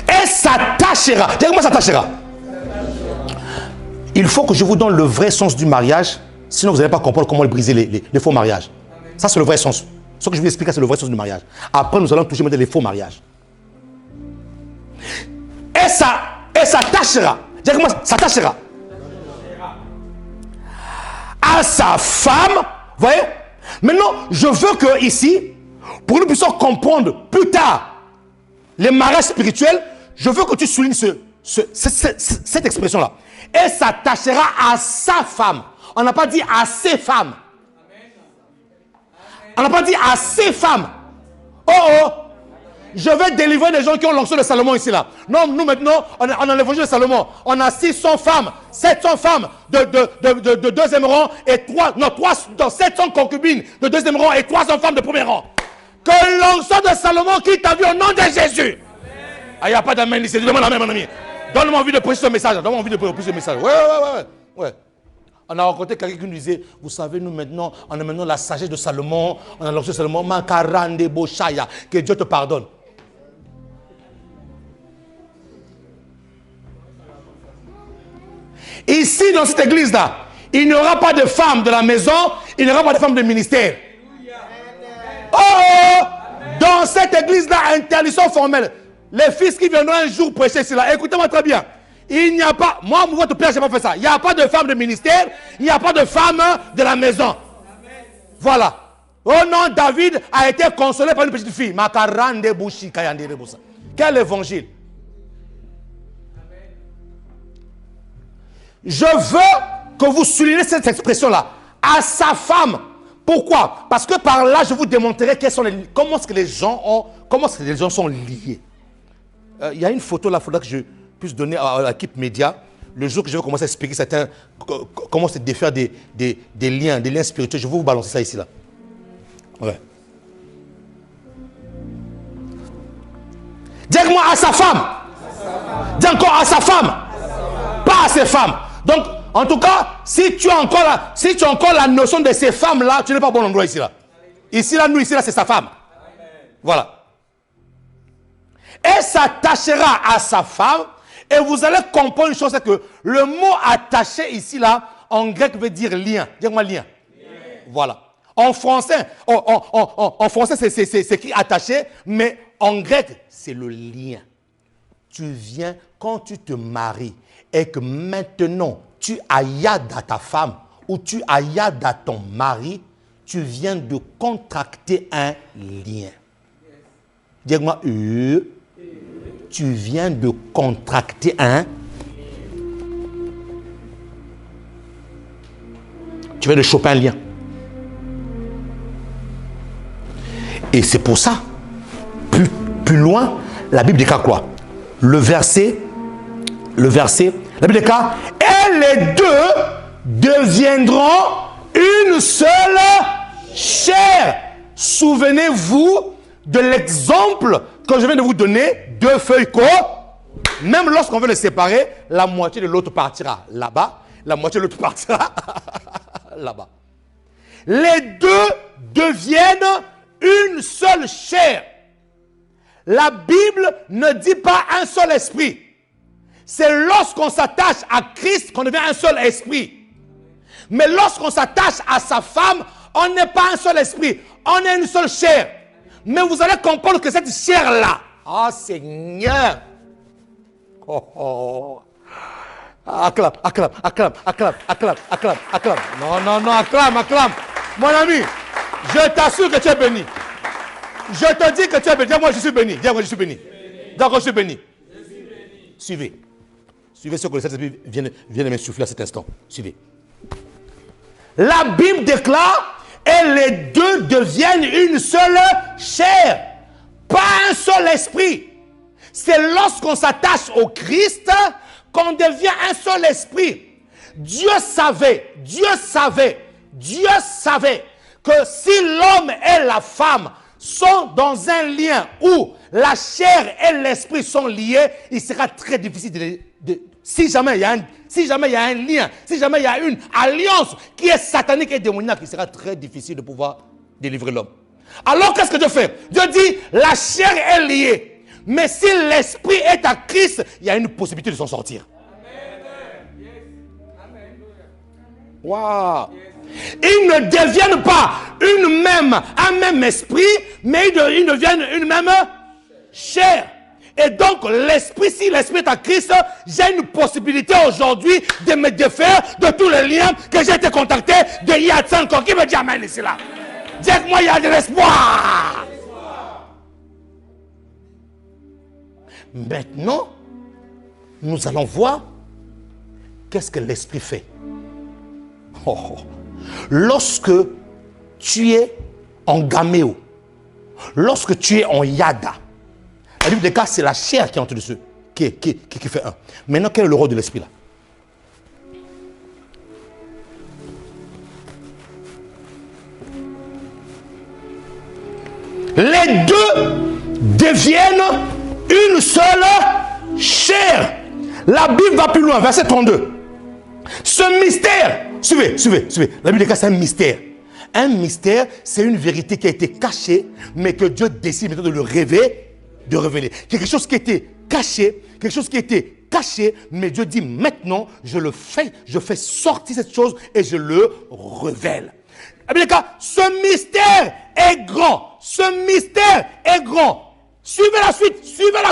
Elle s'attachera. Dis-moi, s'attachera. Il faut que je vous donne le vrai sens du mariage. Sinon, vous n'allez pas comprendre comment briser les faux mariages. Ça, c'est le vrai sens. Ce que je vais expliquer, c'est le vrai sens du mariage. Après, nous allons toucher maintenant les faux mariages. Elle s'attachera. Dis-moi, s'attachera. À sa femme. Vous voyez? Maintenant, je veux que ici, pour que nous puissions comprendre plus tard les mariages spirituels, je veux que tu soulignes cette expression-là. Elle s'attachera à sa femme. On n'a pas dit à ses femmes. On n'a pas dit à ses femmes. Oh! Je vais délivrer des gens qui ont l'onction de Salomon ici là. Non, nous maintenant, on a l'évangile de Salomon. On a 600 femmes, 700 femmes de deuxième rang et 700 concubines de deuxième rang et 300 femmes de premier rang. Que l'onction de Salomon quitte ta vie au nom de Jésus. Ah, il n'y a pas d'amen ici. Donne-moi la main, mon ami. Donne-moi envie de prêcher ce message. Donne-moi envie de prêcher ce message. Ouais. On a rencontré quelqu'un qui nous disait, vous savez, nous maintenant, on a maintenant la sagesse de Salomon, on a l'onction de Salomon, Makarande Boshaya, que Dieu te pardonne. Ici, dans cette église-là, il n'y aura pas de femmes de la maison, il n'y aura pas de femmes de ministère. Oh! Dans cette église-là, interdiction formelle. Les fils qui viendront un jour prêcher cela, écoutez-moi très bien. Il n'y a pas, moi, votre père, je n'ai pas fait ça. Il n'y a pas de femmes de ministère, il n'y a pas de femmes de la maison. Voilà. Oh non, David a été consolé par une petite fille. Quel évangile? Je veux que vous souligniez cette expression-là. À sa femme. Pourquoi? Parce que par là, je vous démontrerai comment est-ce que les gens sont liés. Il y a une photo là, il faudra que je puisse donner à l'équipe média. Le jour que je vais commencer à expliquer comment se défaire des liens spirituels, je vais vous balancer ça ici là. Ouais. Dis-moi à sa femme. Dis encore à sa femme. Pas à ses femmes. Donc, en tout cas, si tu as encore la notion de ces femmes-là, tu n'es pas au bon endroit ici là. Ici là, c'est sa femme. Voilà. Elle s'attachera à sa femme et vous allez comprendre une chose, c'est que le mot attaché ici là, en grec veut dire lien. Dis-moi lien. Voilà. En français, c'est écrit attaché, mais en grec, c'est le lien. Tu viens quand tu te maries et que maintenant tu aillades à ta femme où tu as yada ton mari, tu viens de contracter un lien. Dis-moi, tu viens de contracter un. Tu viens de choper un lien. Et c'est pour ça, plus loin, la Bible déclare quoi? Le verset, la Bible déclare, et les deux deviendront une seule chair. Souvenez-vous de l'exemple que je viens de vous donner, deux feuilles même lorsqu'on veut les séparer, la moitié de l'autre partira là-bas, la moitié de l'autre partira là-bas. Les deux deviennent une seule chair. La Bible ne dit pas un seul esprit. C'est lorsqu'on s'attache à Christ qu'on devient un seul esprit. Mais lorsqu'on s'attache à sa femme, on n'est pas un seul esprit. On est une seule chair. Mais vous allez comprendre que cette chair-là, oh Seigneur, acclame. Non, acclame. Mon ami, je t'assure que tu es béni. Je te dis que tu es béni. Dis-moi, je suis béni. Dis-moi, je suis béni. D'accord, je suis béni. Suivez ce que le Saint-Esprit vient de m'insuffler à cet instant. Suivez. La Bible déclare, et les deux deviennent une seule chair. Pas un seul esprit. C'est lorsqu'on s'attache au Christ qu'on devient un seul esprit. Dieu savait que si l'homme et la femme sont dans un lien où la chair et l'esprit sont liés, il sera très difficile si jamais il y a un lien, si jamais il y a une alliance qui est satanique et démoniaque, il sera très difficile de pouvoir délivrer l'homme. Alors qu'est-ce que Dieu fait? Dieu dit, la chair est liée, mais si l'esprit est à Christ, il y a une possibilité de s'en sortir. Waouh! Ils ne deviennent pas un même esprit, mais ils deviennent une même chair. Et donc, l'esprit, si l'esprit est à Christ, j'ai une possibilité aujourd'hui de me défaire de tous les liens que j'ai été contacté de il y a 5 ans. Qui me dit amen ici là? Dites-moi, il y a de l'espoir. Maintenant, nous allons voir qu'est-ce que l'esprit fait. Lorsque tu es en gaméo, lorsque tu es en yada, la Bible déclare c'est la chair qui est entre les deux, qui fait un. Maintenant, quel est le rôle de l'esprit là? Les deux deviennent une seule chair. La Bible va plus loin, verset 32. Ce mystère, suivez. La Bible déclare c'est un mystère. Un mystère, c'est une vérité qui a été cachée, mais que Dieu décide maintenant de le révéler. Quelque chose qui était caché, mais Dieu dit maintenant, je fais sortir cette chose et je le révèle. La Bible déclare, ce mystère est grand. Suivez la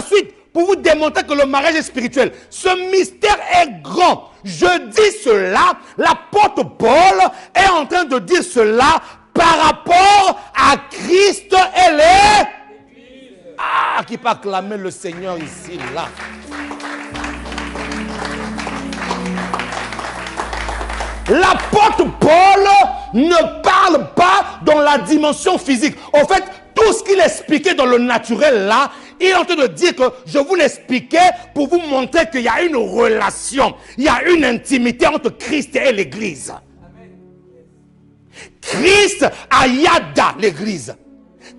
suite pour vous démontrer que le mariage est spirituel. Ce mystère est grand. Je dis cela, l'apôtre Paul est en train de dire cela par rapport à Christ et les... Ah, qui peut acclamer le Seigneur ici, là. L'apôtre Paul ne parle pas dans la dimension physique. En fait, tout ce qu'il expliquait dans le naturel là, il est en train de dire que je vous l'expliquais pour vous montrer qu'il y a une relation, il y a une intimité entre Christ et l'Église. Christ a yada l'Église.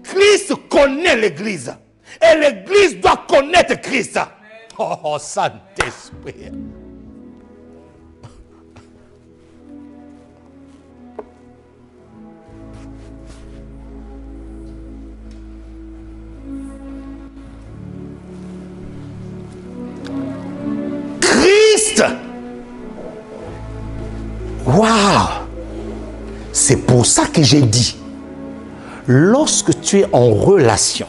Christ connaît l'Église. Et l'Église doit connaître Christ. Oh, Saint-Esprit. Christ. Waouh. C'est pour ça que j'ai dit, lorsque tu es en relation,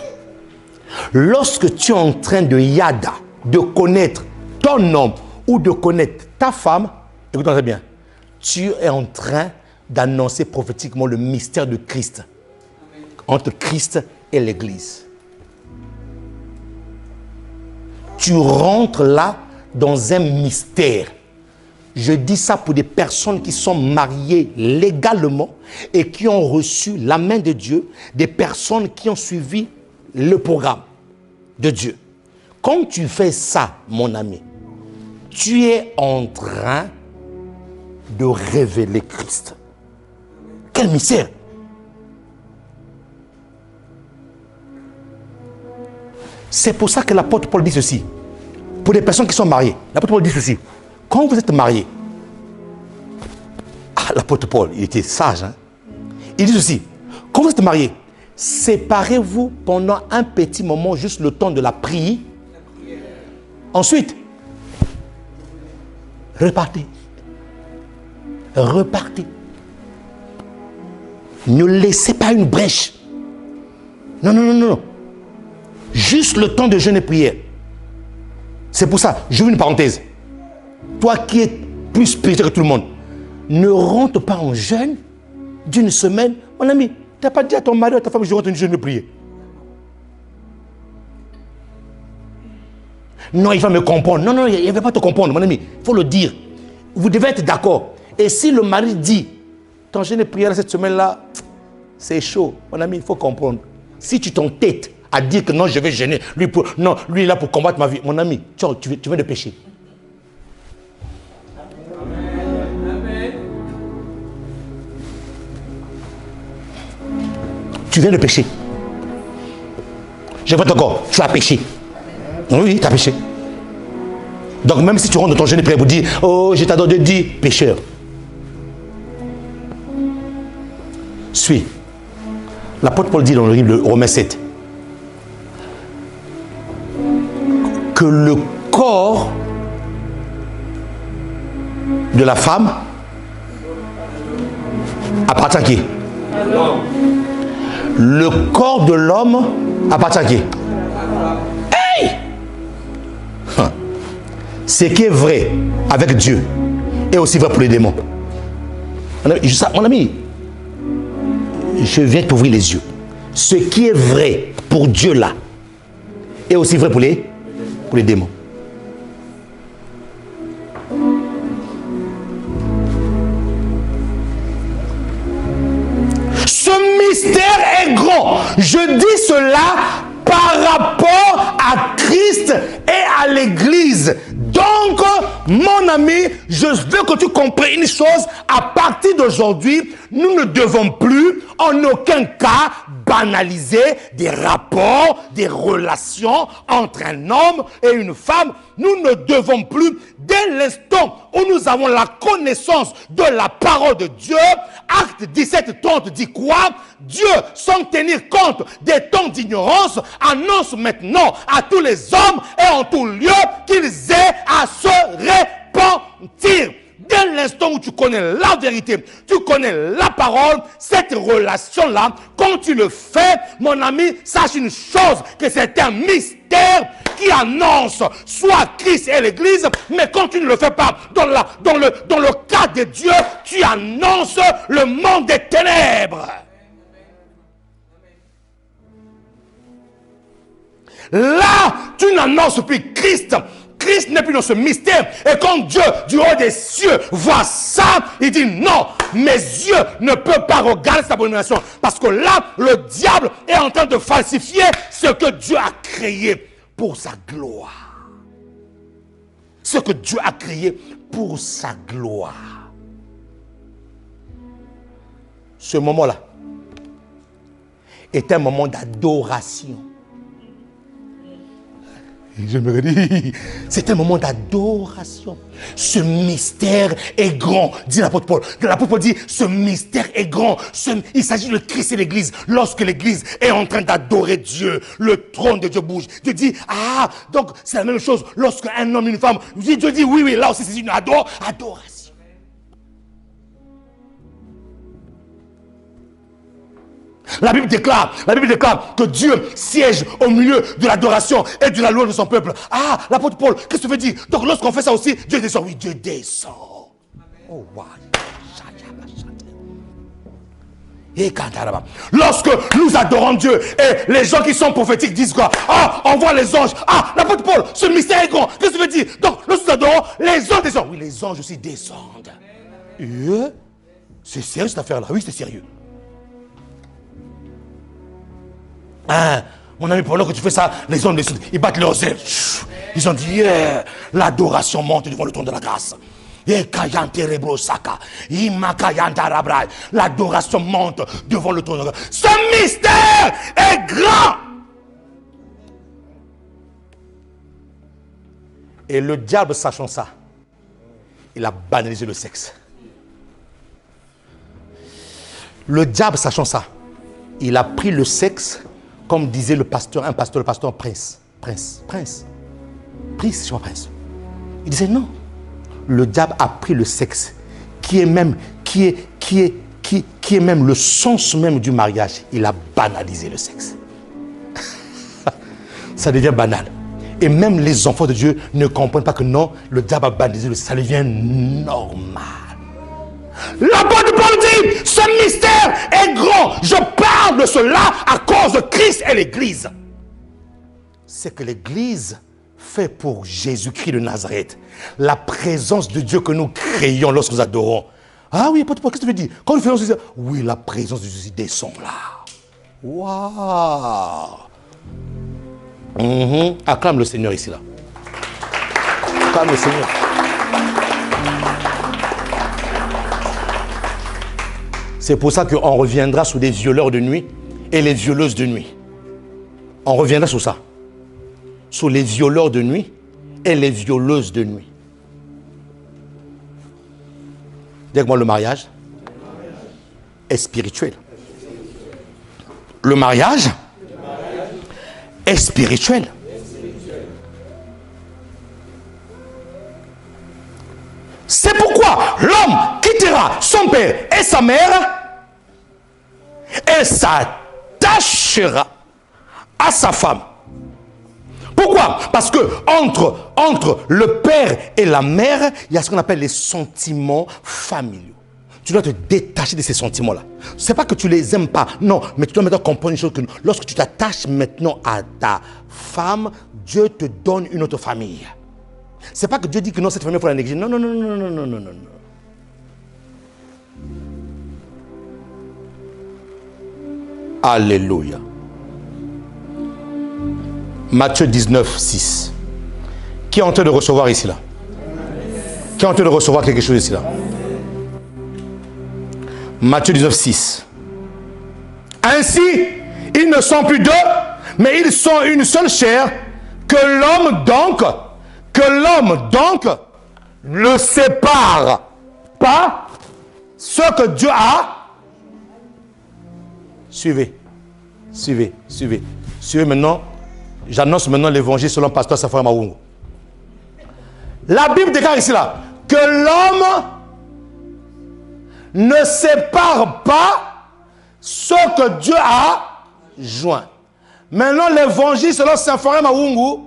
lorsque tu es en train de yada, de connaître ton homme ou de connaître ta femme, écoute-moi très bien, tu es en train d'annoncer prophétiquement le mystère de Christ. Entre Christ et l'Église. Tu rentres là dans un mystère. Je dis ça pour des personnes qui sont mariées légalement et qui ont reçu la main de Dieu, des personnes qui ont suivi le programme de Dieu. Quand tu fais ça, mon ami, tu es en train de révéler Christ. Quel mystère! C'est pour ça que l'apôtre Paul dit ceci. Pour les personnes qui sont mariées, l'apôtre Paul dit ceci. Quand vous êtes mariés, l'apôtre Paul, il était sage, hein? Il dit ceci. Quand vous êtes mariés, séparez-vous pendant un petit moment, juste le temps de la prière. Ensuite, repartez. Repartez. Ne laissez pas une brèche. Non, non, non, non. Juste le temps de jeûne et prière. C'est pour ça, j'ouvre une parenthèse. Toi qui es plus spirituel que tout le monde, ne rentre pas en jeûne d'une semaine. Mon ami, tu n'as pas dit à ton mari, à ta femme, je rentre en jeûne et prière. Non, il va me comprendre. Non, non, il ne va pas te comprendre, mon ami. Il faut le dire. Vous devez être d'accord. Et si le mari dit, ton jeûne et prière cette semaine-là, c'est chaud. Mon ami, il faut comprendre. Si tu t'entêtes à dire que non, je vais jeûner, lui est là pour combattre ma vie. Mon ami, tu viens de pécher. Tu viens de pécher. Je vois encore, tu as péché. Oui, tu as péché. Donc même si tu rentres dans ton jeûne et prière pour dire, oh, je t'adore, Dieu dit, pécheur. Suis. L'apôtre Paul dit dans le livre de Romains 7 que le corps de la femme appartient à qui? Le corps de l'homme appartient à qui? Hey! Ce qui est vrai avec Dieu est aussi vrai pour les démons. Mon ami, je viens t'ouvrir les yeux. Ce qui est vrai pour Dieu là est aussi vrai pour les démons. Ce mystère est grand. Je dis cela par rapport à Christ et à l'Église. Donc, mon ami, je veux que tu comprennes une chose. À partir d'aujourd'hui, nous ne devons plus, en aucun cas, banaliser des rapports, des relations entre un homme et une femme. Nous ne devons plus, dès l'instant où nous avons la connaissance de la parole de Dieu, Acte 17:30 dit quoi? Dieu, sans tenir compte des temps d'ignorance, annonce maintenant à tous les hommes et en tout lieu qu'ils aient à se repentir. Dès l'instant où tu connais la vérité, tu connais la parole, cette relation-là, quand tu le fais, mon ami, sache une chose, que c'est un mystère qui annonce soit Christ et l'Église, mais quand tu ne le fais pas dans le cas de Dieu, tu annonces le monde des ténèbres. Là, tu n'annonces plus Christ. Christ n'est plus dans ce mystère. Et quand Dieu, du haut des cieux, voit ça, il dit non, mes yeux ne peuvent pas regarder cette abomination. Parce que là, le diable est en train de falsifier ce que Dieu a créé pour sa gloire. Ce que Dieu a créé pour sa gloire. Ce moment-là est un moment d'adoration. Je me dis, c'est un moment d'adoration. Ce mystère est grand, dit l'apôtre Paul. L'apôtre Paul dit, ce mystère est grand. Il s'agit de Christ et l'Église. Lorsque l'Église est en train d'adorer Dieu, le trône de Dieu bouge. Dieu dit, donc c'est la même chose. Lorsque un homme et une femme, Dieu dit, oui, là aussi c'est une adoration. La Bible déclare que Dieu siège au milieu de l'adoration et de la louange de son peuple. L'apôtre Paul, qu'est-ce que tu veux dire? Donc lorsqu'on fait ça aussi, Dieu descend. Oui, Dieu descend. Oh, wow. Lorsque nous adorons Dieu et les gens qui sont prophétiques disent quoi? Ah, on voit les anges. Ah, l'apôtre Paul, ce mystère est grand. Qu'est-ce que tu veux dire? Donc, lorsque nous adorons, les anges descendent. Oui, les anges aussi descendent. C'est sérieux cette affaire-là? Oui, c'est sérieux. Hein, mon ami, pendant que tu fais ça, les anges descendent. Ils battent leurs ailes. Ils ont dit, yeah, l'adoration monte devant le trône de la grâce. L'adoration monte devant le trône de la grâce. Ce mystère est grand. Et le diable, sachant ça, il a banalisé le sexe. Le diable, sachant ça, il a pris le sexe, comme disait le pasteur, le pasteur Prince. Prince, c'est moi Prince. Il disait non. Le diable a pris le sexe, qui est même le sens même du mariage. Il a banalisé le sexe. Ça devient banal. Et même les enfants de Dieu ne comprennent pas que non, le diable a banalisé le sexe. Ça devient normal. L'apôtre Paul dit, ce mystère est grand. Je parle de cela à cause de Christ et l'Église. C'est que l'Église fait pour Jésus-Christ de Nazareth la présence de Dieu que nous créons lorsque nous adorons. Ah oui, apôtre Paul, qu'est-ce que tu veux dire? Quand nous faisons ça, oui, la présence de Jésus descend là. Waouh! Acclame le Seigneur ici là. Acclame le Seigneur. C'est pour ça qu'on reviendra sur les violeurs de nuit et les violeuses de nuit. On reviendra sur ça. Sur les violeurs de nuit et les violeuses de nuit. Dites-moi, le mariage est spirituel. Le mariage est spirituel. C'est pourquoi l'homme quittera son père et sa mère et s'attachera à sa femme. Pourquoi? Parce que entre le père et la mère, il y a ce qu'on appelle les sentiments familiaux. Tu dois te détacher de ces sentiments-là. C'est pas que tu les aimes pas, non, mais tu dois maintenant comprendre une chose, que lorsque tu t'attaches maintenant à ta femme, Dieu te donne une autre famille. C'est pas que Dieu dit que non, cette famille il faut la négliger. Non. Alléluia. Matthieu 19, 6. Qui est en train de recevoir ici là? Qui est en train de recevoir quelque chose ici là? Matthieu 19, 6. Ainsi, ils ne sont plus deux, mais ils sont une seule chair, que l'homme donc ne sépare pas ce que Dieu a. Suivez maintenant. J'annonce maintenant l'évangile selon pasteur Safari Mawungu. La Bible déclare ici là que l'homme ne sépare pas ce que Dieu a joint. Maintenant l'évangile selon Safari Mawungu,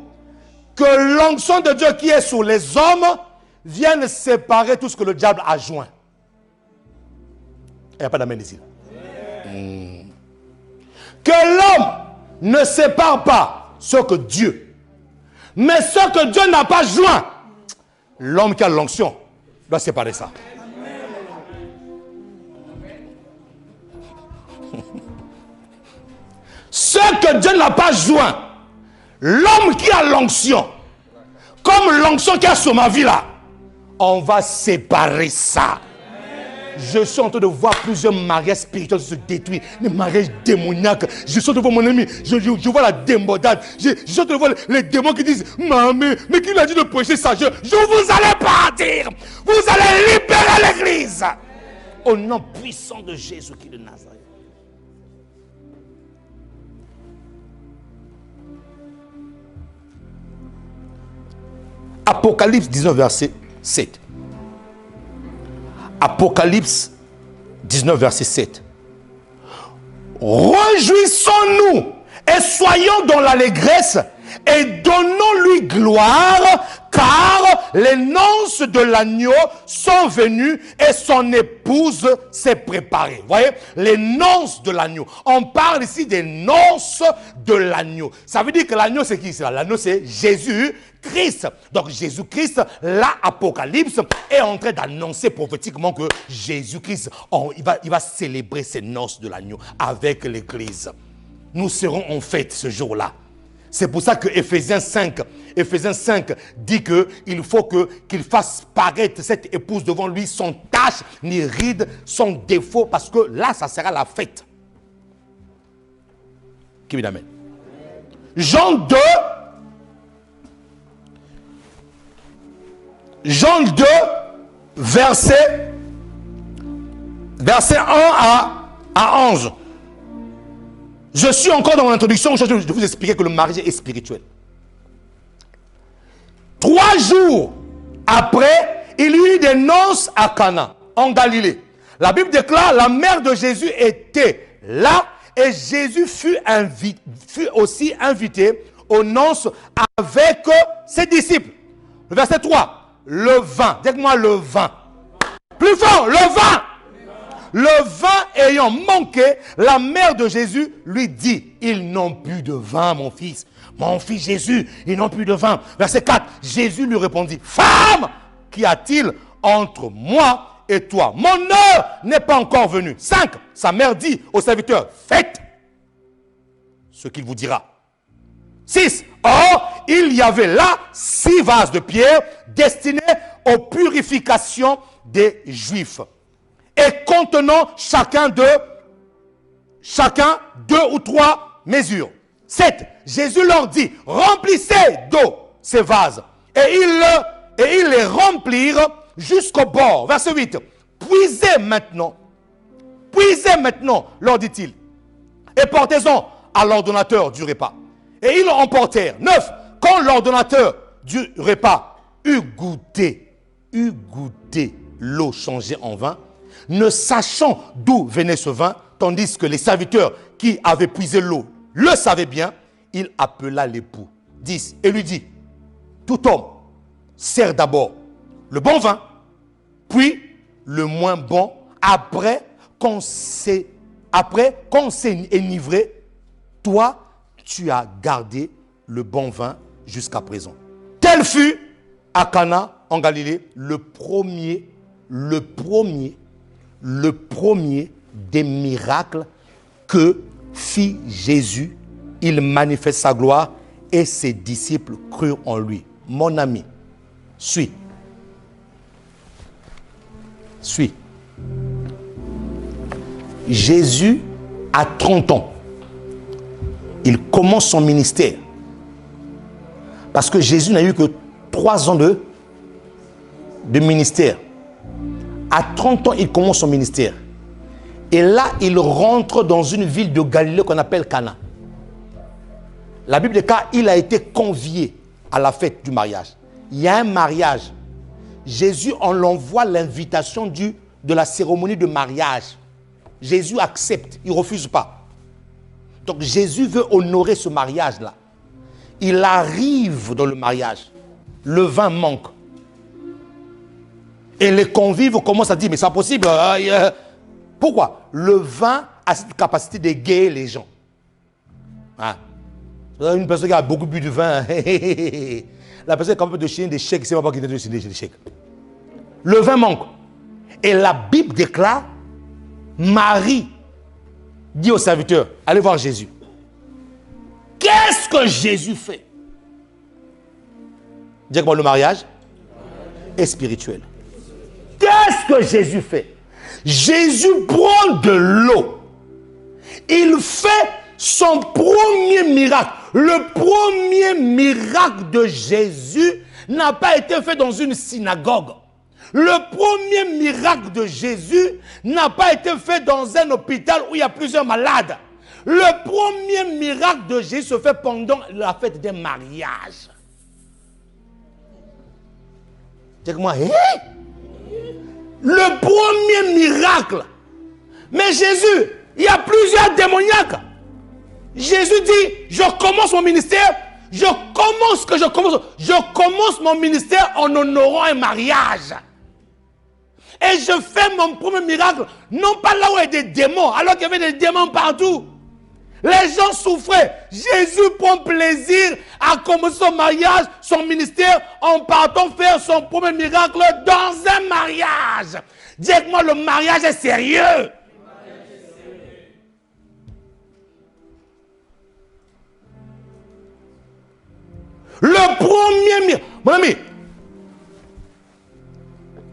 que l'onction de Dieu qui est sur les hommes vienne séparer tout ce que le diable a joint. Il n'y a pas d'amen ici. Que l'homme ne sépare pas ce que Dieu, mais ce que Dieu n'a pas joint, l'homme qui a l'onction doit séparer ça. Ce que Dieu n'a pas joint, l'homme qui a l'onction, comme l'onction qu'il y a sur ma vie là, on va séparer ça. Je suis en train de voir plusieurs mariages spirituels se détruire, des mariages démoniaques. Je suis en train de voir mon ami, je vois la démodade. Je suis en train de voir les démons qui disent, mais qui l'a dit de prêcher ça? Je vous allez pas dire, vous allez libérer l'église. Au nom puissant de Jésus-Christ de Nazareth. Apocalypse 19, verset 7. Apocalypse 19, verset 7. Réjouissons-nous et soyons dans l'allégresse et donnons-lui gloire, car les noces de l'agneau sont venues et son épouse s'est préparée. Vous voyez, les noces de l'agneau. On parle ici des noces de l'agneau. Ça veut dire que l'agneau, c'est qui? L'agneau, c'est Jésus-Christ. Donc Jésus-Christ, l'Apocalypse est en train d'annoncer prophétiquement que Jésus-Christ, il va célébrer ces noces de l'agneau avec l'Église. Nous serons en fête ce jour-là. C'est pour ça que Éphésiens 5 dit qu'il faut qu'il fasse paraître cette épouse devant lui sans tache, ni ride, sans défaut, parce que là, ça sera la fête. Qui m'amène? Jean 2, verset 1 à 11. Je suis encore dans mon introduction, je vais vous expliquer que le mariage est spirituel. 3 jours après, il y eut des noces à Cana, en Galilée. La Bible déclare, la mère de Jésus était là et Jésus fut aussi invité aux noces avec ses disciples. Le verset 3, le vin. Dites-moi le vin. Plus fort, le vin. Le vin ayant manqué, la mère de Jésus lui dit, ils n'ont plus de vin, mon fils. Mon fils Jésus, ils n'ont plus de vin. Verset 4, Jésus lui répondit, femme, qu'y a-t-il entre moi et toi? Mon heure n'est pas encore venue. 5, sa mère dit au serviteur, faites ce qu'il vous dira. 6, or, il y avait là 6 vases de pierre destinés aux purifications des Juifs, et contenant chacun 2 ou 3 mesures. 7. Jésus leur dit, remplissez d'eau ces vases. Et ils les remplirent jusqu'au bord. Verset 8. Puisez maintenant, leur dit-il, et portez-en à l'ordonnateur du repas. Et ils l'emportèrent. 9. Quand l'ordonnateur du repas eut goûté l'eau changée en vin, ne sachant d'où venait ce vin, tandis que les serviteurs qui avaient puisé l'eau le savaient bien, il appela l'époux. 10. Et lui dit, tout homme sert d'abord le bon vin, puis le moins bon, après qu'on s'est enivré, toi, tu as gardé le bon vin jusqu'à présent. Tel fut à Cana, en Galilée, le premier des miracles que fit Jésus. Il manifeste sa gloire et ses disciples crurent en lui. Mon ami, suis. Jésus a 30 ans. Il commence son ministère. Parce que Jésus n'a eu que 3 ans de ministère. À 30 ans, il commence son ministère. Et là, il rentre dans une ville de Galilée qu'on appelle Cana. La Bible déclare qu'il a été convié à la fête du mariage. Il y a un mariage. Jésus, on l'envoie l'invitation de la cérémonie de mariage. Jésus accepte, il ne refuse pas. Donc Jésus veut honorer ce mariage-là. Il arrive dans le mariage. Le vin manque. Et les convives commencent à dire, mais c'est impossible. Pourquoi? Le vin a cette capacité d'égayer les gens. Hein? Une personne qui a beaucoup bu de vin, la personne est capable de chier des chèques, c'est pas qu'il est de chier des chèques. Le vin manque. Et la Bible déclare, Marie dit au serviteur, allez voir Jésus. Qu'est-ce que Jésus fait? Dis-moi, le mariage est spirituel. Qu'est-ce que Jésus fait? Jésus prend de l'eau. Il fait son premier miracle. Le premier miracle de Jésus n'a pas été fait dans une synagogue. Le premier miracle de Jésus n'a pas été fait dans un hôpital où il y a plusieurs malades. Le premier miracle de Jésus se fait pendant la fête d'un mariage. Dis-moi, le premier miracle. Mais Jésus, il y a plusieurs démoniaques. Jésus dit, je commence mon ministère, Je commence mon ministère en honorant un mariage. Et je fais mon premier miracle, non pas là où il y a des démons, alors qu'il y avait des démons partout. Les gens souffraient. Jésus prend plaisir à commencer son mariage, son ministère, en partant faire son premier miracle dans un mariage. Dites-moi, le mariage est sérieux. Le premier miracle. Mon ami,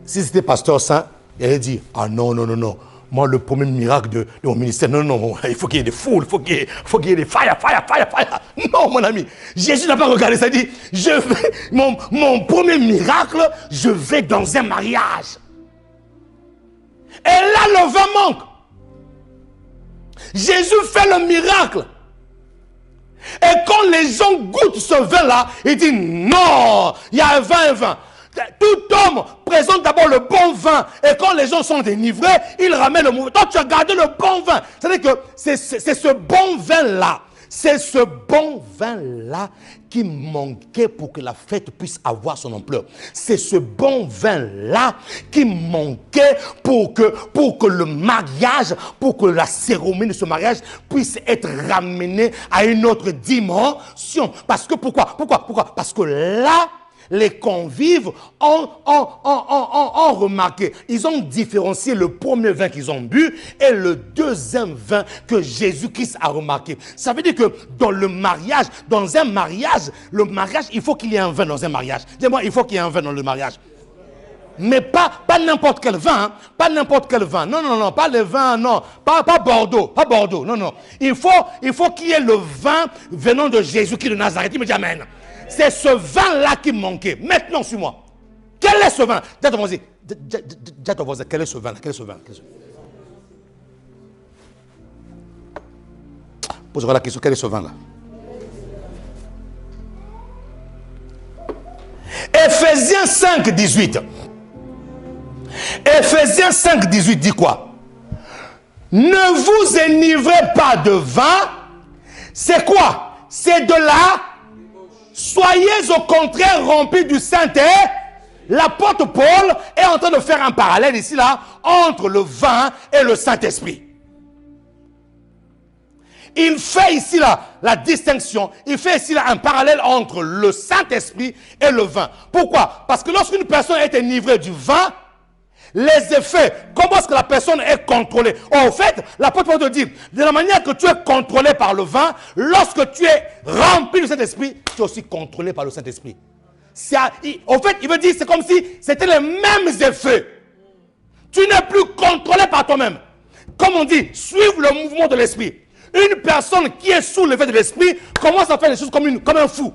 si c'était pasteur saint, il allait dire, ah non, non, non, non. Moi, le premier miracle de mon ministère, non, non, non, il faut qu'il y ait des foules, il faut qu'il y ait des fire. Non, mon ami, Jésus n'a pas regardé ça, il dit, mon premier miracle, je vais dans un mariage. Et là, le vin manque. Jésus fait le miracle. Et quand les gens goûtent ce vin-là, ils disent, non, il y a un vin. Tout homme présente d'abord le bon vin. Et quand les gens sont dénivrés, ils ramènent le mauvais. Toi, tu as gardé le bon vin. C'est-à-dire que c'est ce bon vin-là. C'est ce bon vin-là qui manquait pour que la fête puisse avoir son ampleur. C'est ce bon vin-là qui manquait pour que le mariage, pour que la cérémonie de ce mariage puisse être ramenée à une autre dimension. Parce que pourquoi? Parce que là, les convives ont remarqué, ils ont différencié le premier vin qu'ils ont bu et le deuxième vin que Jésus-Christ a remarqué. Ça veut dire que dans le mariage, dans un mariage, le mariage, il faut qu'il y ait un vin dans un mariage. Dis-moi, il faut qu'il y ait un vin dans le mariage. Mais pas n'importe quel vin, pas n'importe quel vin. Non, pas le vin, non. Pas Bordeaux, non. Il faut qu'il y ait le vin venant de Jésus-Christ de Nazareth. Il me dit amen. C'est ce vin-là qui manquait. Maintenant, suis-moi. Quel est ce vin? Dis à ton voisin, quel est ce vin-là? Pose-moi la question, quel est ce vin-là? Ephésiens 5, 18. Ephésiens 5, 18 dit quoi? Ne vous enivrez pas de vin. C'est quoi? C'est de la... Soyez au contraire remplis du Saint-Esprit. L'apôtre Paul est en train de faire un parallèle ici là entre le vin et le Saint-Esprit. Il fait ici là la distinction, il fait ici là un parallèle entre le Saint-Esprit et le vin. Pourquoi? Parce que lorsqu'une personne est enivrée du vin, les effets, comment est-ce que la personne est contrôlée? En fait, l'apôtre Paul te dit, de la manière que tu es contrôlé par le vin, lorsque tu es rempli du Saint-Esprit, tu es aussi contrôlé par le Saint-Esprit. En fait, il veut dire, c'est comme si c'était les mêmes effets. Tu n'es plus contrôlé par toi-même. Comme on dit, suivre le mouvement de l'esprit. Une personne qui est sous l'effet de l'esprit commence à faire des choses comme un fou.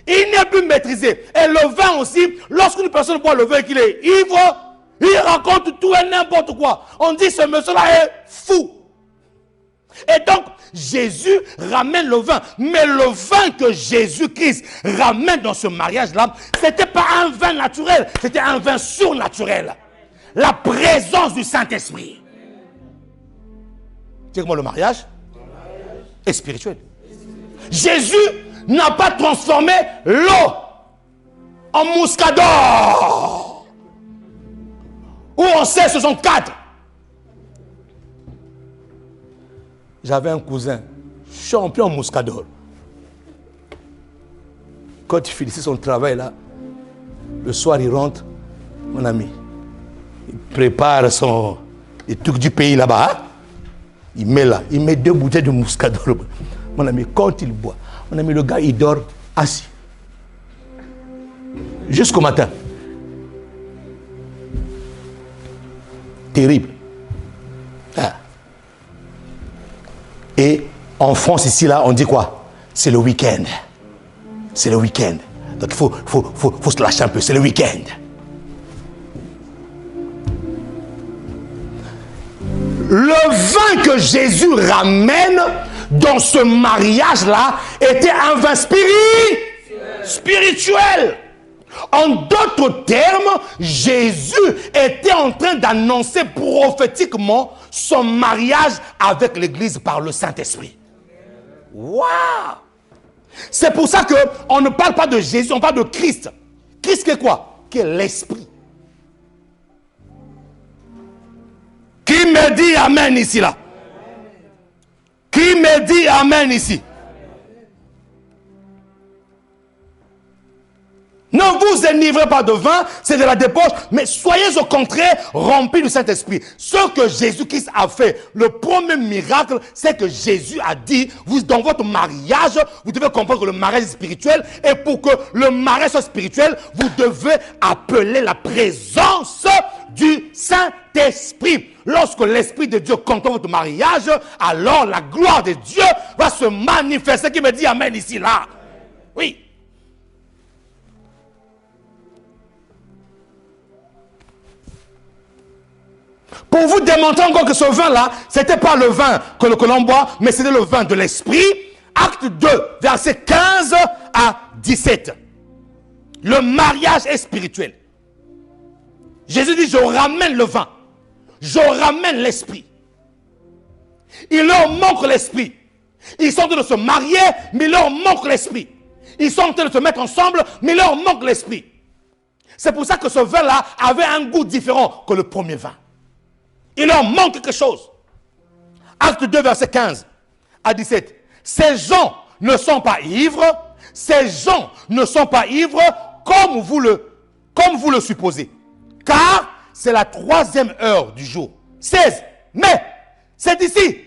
Il n'est plus maîtrisé. Et le vin aussi, lorsqu'une personne boit le vin et qu'il est ivre, il raconte tout et n'importe quoi. On dit ce monsieur-là est fou. Et donc, Jésus ramène le vin. Mais le vin que Jésus-Christ ramène dans ce mariage-là, ce n'était pas un vin naturel, c'était un vin surnaturel. La présence du Saint-Esprit. C'est comment le mariage est spirituel. Jésus n'a pas transformé l'eau en muscador. Où on sait, ce sont 4. J'avais un cousin, champion muscador. Quand il finissait son travail là, le soir il rentre, mon ami, il prépare les trucs du pays là-bas. Hein? Il met 2 bouteilles de muscador. Mon ami, quand il boit, mon ami, le gars il dort assis. Jusqu'au matin. Terrible. Ah. Et en France, ici, là, on dit quoi? C'est le week-end. C'est le week-end. Donc, il faut se lâcher un peu. C'est le week-end. Le vin que Jésus ramène dans ce mariage-là était un vin spirituel. En d'autres termes, Jésus était en train d'annoncer prophétiquement son mariage avec l'Église par le Saint-Esprit. Waouh! C'est pour ça qu'on ne parle pas de Jésus, on parle de Christ. Christ qui est quoi? Qui est l'Esprit. Qui me dit Amen ici là? Qui me dit Amen ici? Ne vous enivrez pas de vin, c'est de la débauche, mais soyez au contraire remplis du Saint-Esprit. Ce que Jésus-Christ a fait, le premier miracle, c'est que Jésus a dit, vous, dans votre mariage, vous devez comprendre que le mariage est spirituel, et pour que le mariage soit spirituel, vous devez appeler la présence du Saint-Esprit. Lorsque l'Esprit de Dieu contrôle votre mariage, alors la gloire de Dieu va se manifester. Qui me dit Amen ici, là? Oui. Pour vous démontrer encore que ce vin-là, ce n'était pas le vin que l'on boit, mais c'était le vin de l'Esprit. Acte 2, versets 15 à 17. Le mariage est spirituel. Jésus dit, je ramène le vin. Je ramène l'Esprit. Il leur manque l'Esprit. Ils sont en train de se marier, mais il leur manque l'Esprit. Ils sont en train de se mettre ensemble, mais il leur manque l'Esprit. C'est pour ça que ce vin-là avait un goût différent que le premier vin. Il leur manque quelque chose. Acte 2, verset 15 à 17. Ces gens ne sont pas ivres. Ces gens ne sont pas ivres comme vous le supposez. Car c'est la 3e heure du jour. 16. Mais c'est ici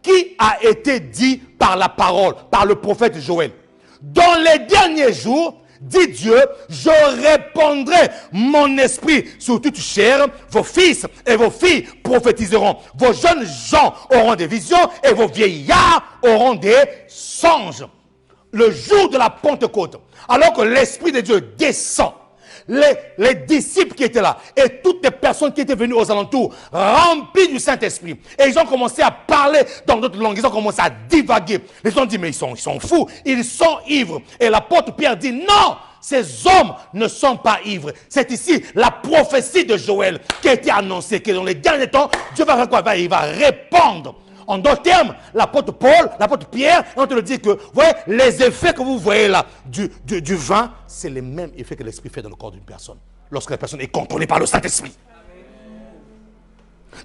qui a été dit par la parole, par le prophète Joël. Dans les derniers jours, dit Dieu, je répandrai mon esprit sur toute chair. Vos fils et vos filles prophétiseront. Vos jeunes gens auront des visions et vos vieillards auront des songes. Le jour de la Pentecôte, alors que l'Esprit de Dieu descend, les disciples qui étaient là et toutes les personnes qui étaient venues aux alentours, remplis du Saint-Esprit, et ils ont commencé à parler dans d'autres langues, ils ont commencé à divaguer. Les gens ont dit, mais ils sont fous, ils sont ivres. Et l'apôtre Pierre dit, non, ces hommes ne sont pas ivres. C'est ici la prophétie de Joël qui a été annoncée, que dans les derniers temps, Dieu va faire quoi? Il va répandre. En d'autres termes, l'apôtre Paul, l'apôtre Pierre, on te le dit que, vous voyez, les effets que vous voyez là du vin, c'est les mêmes effets que l'Esprit fait dans le corps d'une personne, lorsque la personne est contrôlée par le Saint-Esprit.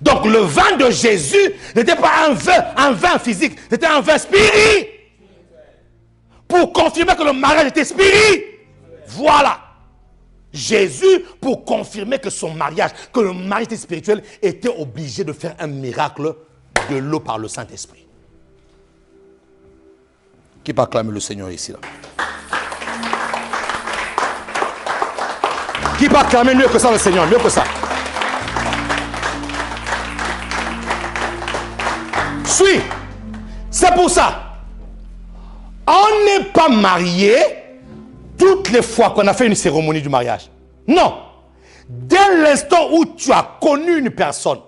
Donc le vin de Jésus n'était pas un vin physique, c'était un vin spirituel. Pour confirmer que le mariage était spirituel. Voilà. Jésus, pour confirmer que son mariage, que le mariage était spirituel, était obligé de faire un miracle de l'eau par le Saint-Esprit. Qui peut acclamer le Seigneur ici là? Qui peut acclamer mieux que ça le Seigneur? Mieux que ça. Suis. C'est pour ça. On n'est pas marié toutes les fois qu'on a fait une cérémonie du mariage. Non. Dès l'instant où tu as connu une personne,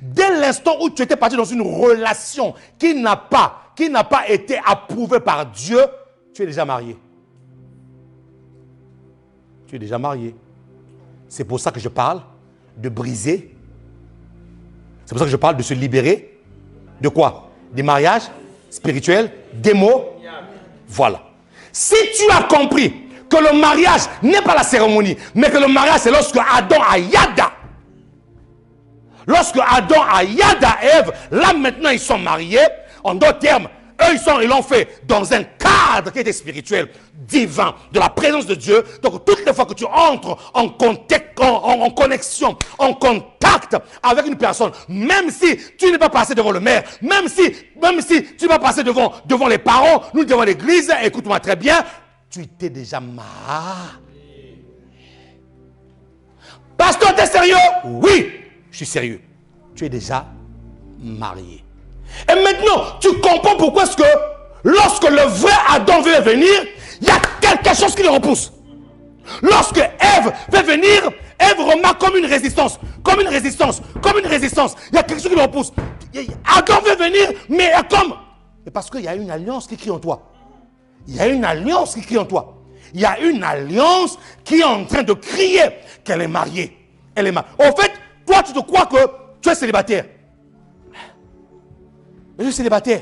dès l'instant où tu étais parti dans une relation qui n'a pas été approuvée par Dieu, tu es déjà marié. Tu es déjà marié. C'est pour ça que je parle de briser. C'est pour ça que je parle de se libérer. De quoi? Des mariages spirituels, des mots. Voilà. Si tu as compris que le mariage n'est pas la cérémonie, mais que le mariage c'est lorsque Adam a yada. Lorsque Adam a yada Ève, là maintenant ils sont mariés. En d'autres termes, eux ils l'ont fait dans un cadre qui était spirituel, divin, de la présence de Dieu. Donc toutes les fois que tu entres en connexion, en contact avec une personne, même si tu n'es pas passé devant le maire, même si tu n'es pas passé devant les parents, nous devant l'église, écoute-moi très bien, tu t'es déjà marié. Pasteur, t'es sérieux? Oui, je suis sérieux. Tu es déjà marié. Et maintenant, tu comprends pourquoi est-ce que lorsque le vrai Adam veut venir, il y a quelque chose qui le repousse. Lorsque Ève veut venir, Ève remarque comme une résistance. Il y a quelque chose qui le repousse. Adam veut venir, mais comme... Et parce qu'il y a une alliance qui crie en toi. Il y a une alliance qui crie en toi. Il y a une alliance qui est en train de crier qu'elle est mariée. Elle est mariée. En fait, toi, tu te crois que tu es célibataire. Je suis célibataire.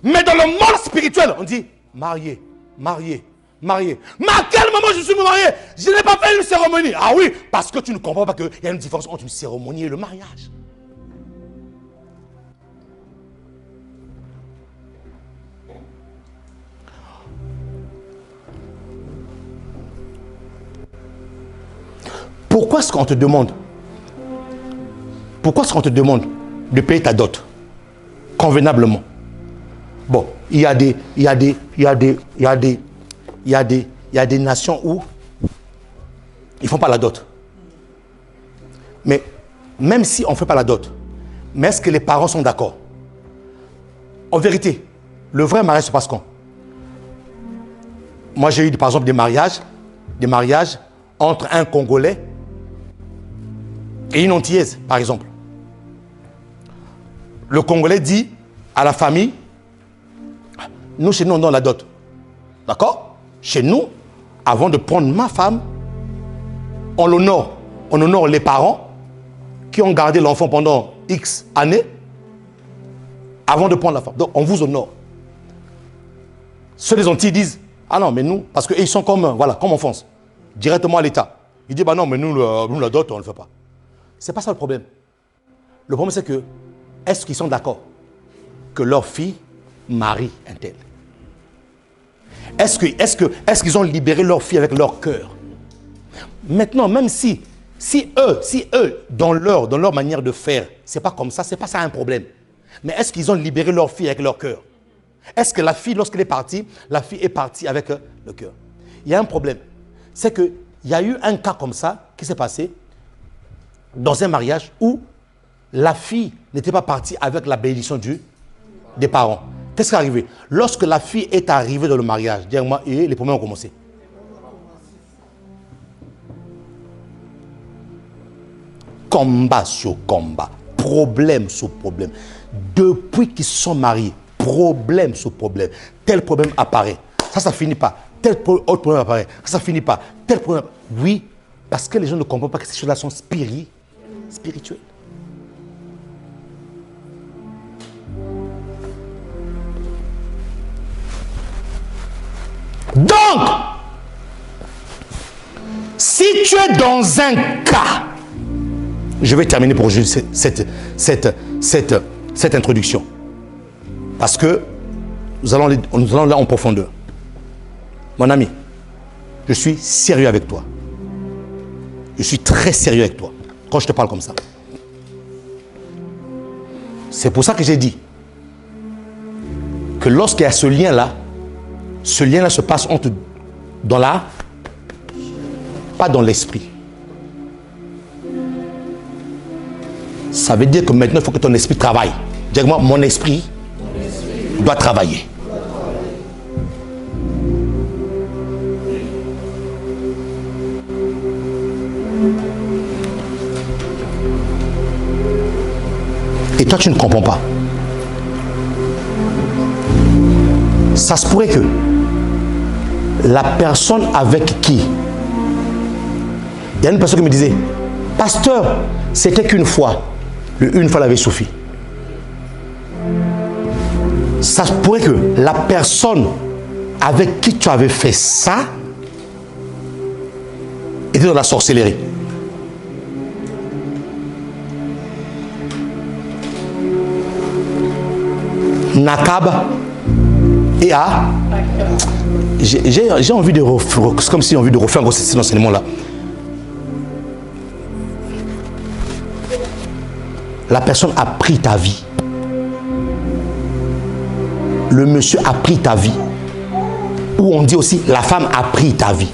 Mais dans le monde spirituel, on dit marié. Marié. Marié. Mais à quel moment je suis marié? Je n'ai pas fait une cérémonie. Ah oui, parce que tu ne comprends pas qu'il y a une différence entre une cérémonie et le mariage. Pourquoi est-ce qu'on te demande de payer ta dot convenablement? Bon, il y a des nations où ils ne font pas la dot. Mais même si on ne fait pas la dot, mais est-ce que les parents sont d'accord? En vérité, le vrai mariage se passe quand? Moi, j'ai eu par exemple des mariages entre un Congolais et une Antillaise, par exemple. Le Congolais dit à la famille, nous, chez nous, on donne la dot. D'accord? Chez nous, avant de prendre ma femme, on l'honore. On honore les parents qui ont gardé l'enfant pendant X années avant de prendre la femme. Donc, on vous honore. Ceux des Antilles disent, ah non, mais nous, parce qu'ils sont comme enfance, directement à l'État. Ils disent, bah non, mais nous, la dot, on ne le fait pas. C'est pas ça le problème. Le problème, c'est que, est-ce qu'ils sont d'accord que leur fille marie un tel? Est-ce qu'ils ont libéré leur fille avec leur cœur? Maintenant, même si eux, dans leur manière de faire, c'est pas comme ça, c'est pas ça un problème. Mais est-ce qu'ils ont libéré leur fille avec leur cœur? Est-ce que la fille, lorsqu'elle est partie, la fille est partie avec le cœur? Il y a un problème. C'est qu'il y a eu un cas comme ça qui s'est passé dans un mariage où la fille n'était pas partie avec la bénédiction des parents. Qu'est-ce qui est arrivé? Lorsque la fille est arrivée dans le mariage, les problèmes ont commencé. Combat sur combat, problème sur problème. Depuis qu'ils sont mariés, problème sur problème. Tel problème apparaît. Ça finit pas. Tel autre problème apparaît. Ça finit pas. Tel problème. Oui, parce que les gens ne comprennent pas que ces choses-là sont spirituelles. Donc, si tu es dans un cas, je vais terminer pour juste cette introduction, parce que nous allons là en profondeur. Mon ami, je suis sérieux avec toi. Je suis très sérieux avec toi quand je te parle comme ça. C'est pour ça que j'ai dit que lorsqu'il y a ce lien-là se passe pas dans l'esprit. Ça veut dire que maintenant, il faut que ton esprit travaille. Dis-moi, mon esprit doit travailler. Et toi, tu ne comprends pas. Ça se pourrait que la personne avec qui, il y a une personne qui me disait, pasteur, c'était qu'une fois. Une fois, elle avait suffi. Ça se pourrait que la personne avec qui tu avais fait ça était dans la sorcellerie. Nakab et A. J'ai envie de refaire, c'est comme si j'ai envie de refaire cet enseignement-là. La personne a pris ta vie. Le monsieur a pris ta vie. Ou on dit aussi, la femme a pris ta vie.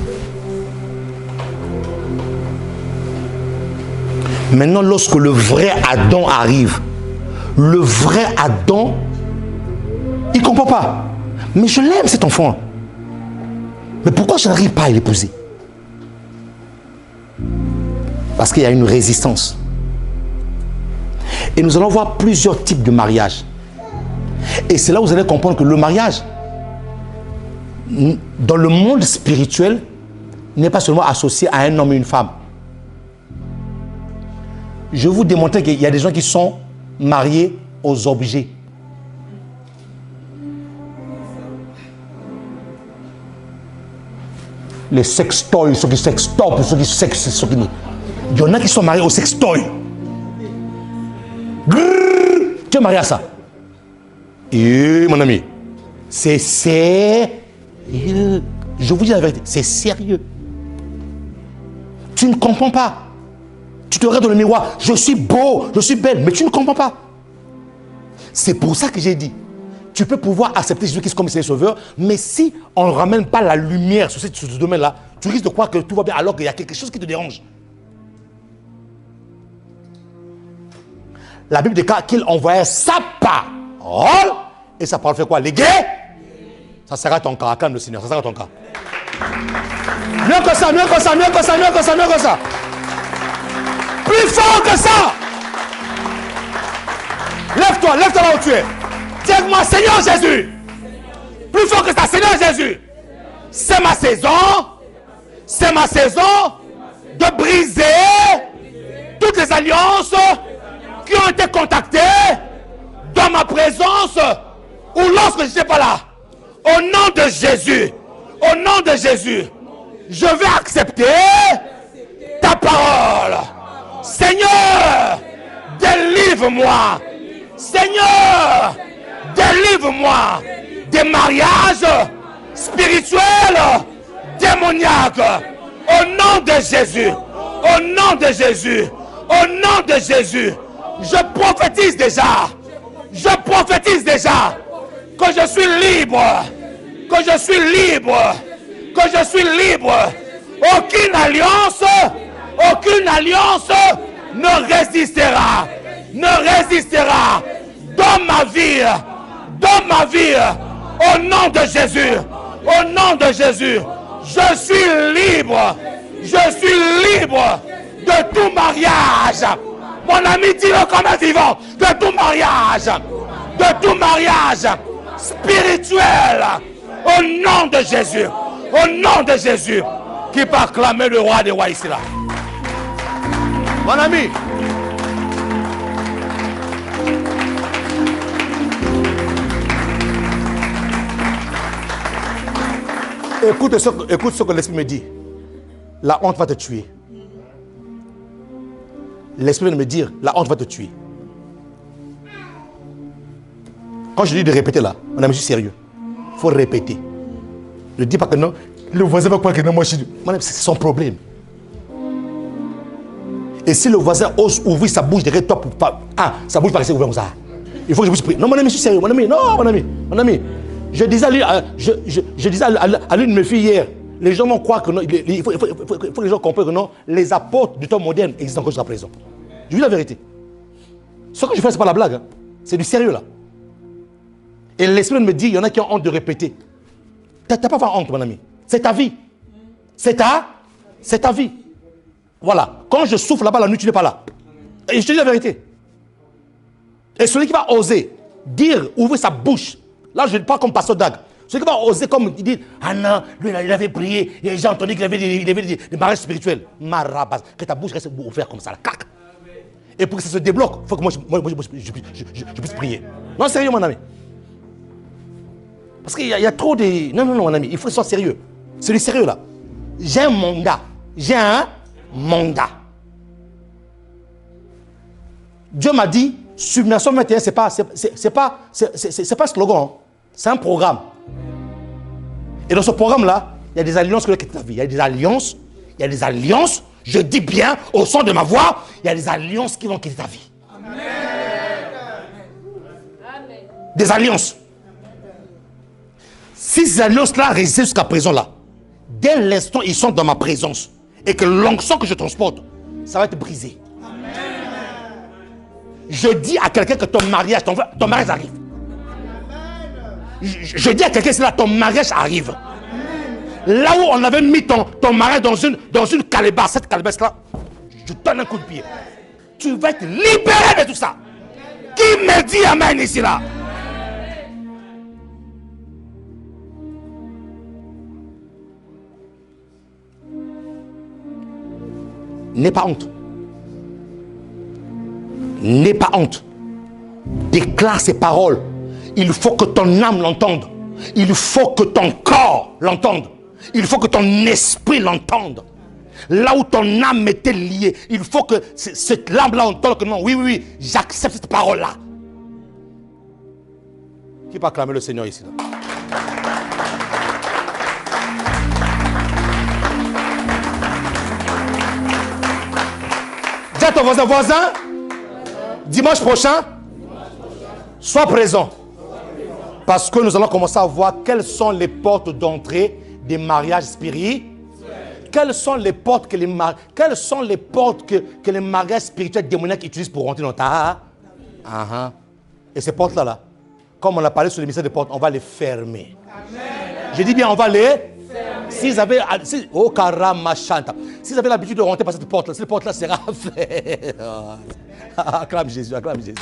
Maintenant, lorsque le vrai Adam arrive, le vrai Adam, il ne comprend pas. Mais je l'aime cet enfant. Mais pourquoi je n'arrive pas à l'épouser? Parce qu'il y a une résistance. Et nous allons voir plusieurs types de mariage. Et c'est là où vous allez comprendre que le mariage, dans le monde spirituel, n'est pas seulement associé à un homme et une femme. Je vais vous démontrer qu'il y a des gens qui sont mariés aux objets. Les sextoys, ceux qui sextopent, ceux qui sex... Il y en a qui sont mariés au sextoy. Grrr, tu es marié à ça. Et mon ami, c'est sérieux. Je vous dis la vérité, c'est sérieux. Tu ne comprends pas. Tu te regardes dans le miroir, je suis beau, je suis belle, mais tu ne comprends pas. C'est pour ça que j'ai dit, tu peux pouvoir accepter Jésus-Christ comme Seigneur Sauveur, mais si on ne ramène pas la lumière sur ce domaine-là, tu risques de croire que tout va bien alors qu'il y a quelque chose qui te dérange. La Bible déclare qu'il envoyait sa parole, et sa parole fait quoi? Les guerres? Ça sera ton cas, acclame le Seigneur, ça sera ton cas. Mieux que ça, mieux que ça, mieux que ça, mieux que ça, mieux que ça. Plus fort que ça. Lève-toi là où tu es. Dis avec moi, Seigneur Jésus. Plus fort que ça, Seigneur Jésus. C'est ma saison de briser toutes les alliances qui ont été contactées dans ma présence ou lorsque je n'étais pas là. Au nom de Jésus, je vais accepter ta parole. Seigneur, délivre-moi. Seigneur, délivre-moi des mariages spirituels, démoniaques. Au nom de Jésus, je prophétise déjà que je suis libre, Aucune alliance ne résistera dans ma vie, au nom de Jésus, je suis libre de tout mariage. Mon ami, dis-le comme un vivant, de tout mariage spirituel, au nom de Jésus, qui peut acclamer le roi des rois ici là. Mon ami, écoute ce que l'Esprit me dit. La honte va te tuer. L'Esprit vient de me dire, la honte va te tuer. Quand je dis de répéter là, mon ami, je suis sérieux. Il faut répéter. Ne dis pas que non. Le voisin va croire que non, moi je suis... C'est son problème. Et si le voisin ose ouvrir sa bouche derrière toi pour pas... Ah, sa bouche va rester ouverte comme ça. Il faut que je puisse prier. Non, mon ami, je suis sérieux. Mon ami, non, mon ami. Je disais à l'une de mes filles hier, les gens vont croire que non, il faut que les gens comprennent que non, les apôtres du temps moderne existent encore jusqu'à présent. Je dis la vérité. Ce que je fais, ce n'est pas la blague. Hein. C'est du sérieux là. Et l'Esprit me dit, il y en a qui ont honte de répéter. Tu n'as pas à avoir honte, mon ami. C'est ta vie. C'est ta vie. Voilà. Quand je souffle là-bas la nuit, tu n'es pas là. Et je te dis la vérité. Et celui qui va oser dire, ouvrir sa bouche, là je ne parle comme pasteur Dag. Celui qui va oser comme il dit, ah non, lui il avait prié, et j'ai entendu qu'il avait des mariages spirituels. Marabas, que ta bouche reste ouverte comme ça, là, clac. Et pour que ça se débloque, il faut que moi je puisse prier. Non, sérieux mon ami. Parce qu'il y a trop de... Non, mon ami, il faut que ce soit sérieux. C'est du sérieux là. J'ai un mandat. Dieu m'a dit, Submersion 21, c'est pas un slogan, hein. C'est un programme. Et dans ce programme-là, il y a des alliances que ta vie. Il y a des alliances, je dis bien, au son de ma voix, il y a des alliances qui vont quitter ta vie. Amen. Des alliances. Si ces alliances-là résistent jusqu'à présent là, dès l'instant ils sont dans ma présence et que l'onction que je transporte, ça va être brisé. Amen. Je dis à quelqu'un que ton mariage arrive. Je dis à quelqu'un que ton mariage arrive. Là où on avait mis ton mariage dans une calebasse, cette calebasse-là, je donne un coup de pied. Tu vas être libéré de tout ça. Qui me dit amen ici là? N'aie pas honte. N'aie pas honte. Déclare ces paroles. Il faut que ton âme l'entende. Il faut que ton corps l'entende. Il faut que ton esprit l'entende. Là où ton âme était liée, il faut que cette âme-là entende que non, oui, oui, oui, j'accepte cette parole-là. Qui peut acclamer le Seigneur ici? Là? Dis à ton voisin, dimanche prochain, sois présent. Parce que nous allons commencer à voir quelles sont les portes d'entrée des mariages spirituels. Quelles sont les portes que les mariages spirituels démoniaques utilisent pour rentrer dans ta... Et ces portes-là, comme on a parlé sur les mystères de portes, on va les fermer. Je dis bien, on va les fermer. S'ils avaient l'habitude de rentrer par cette porte-là, cette porte-là sera faite. Acclame Jésus, acclame Jésus.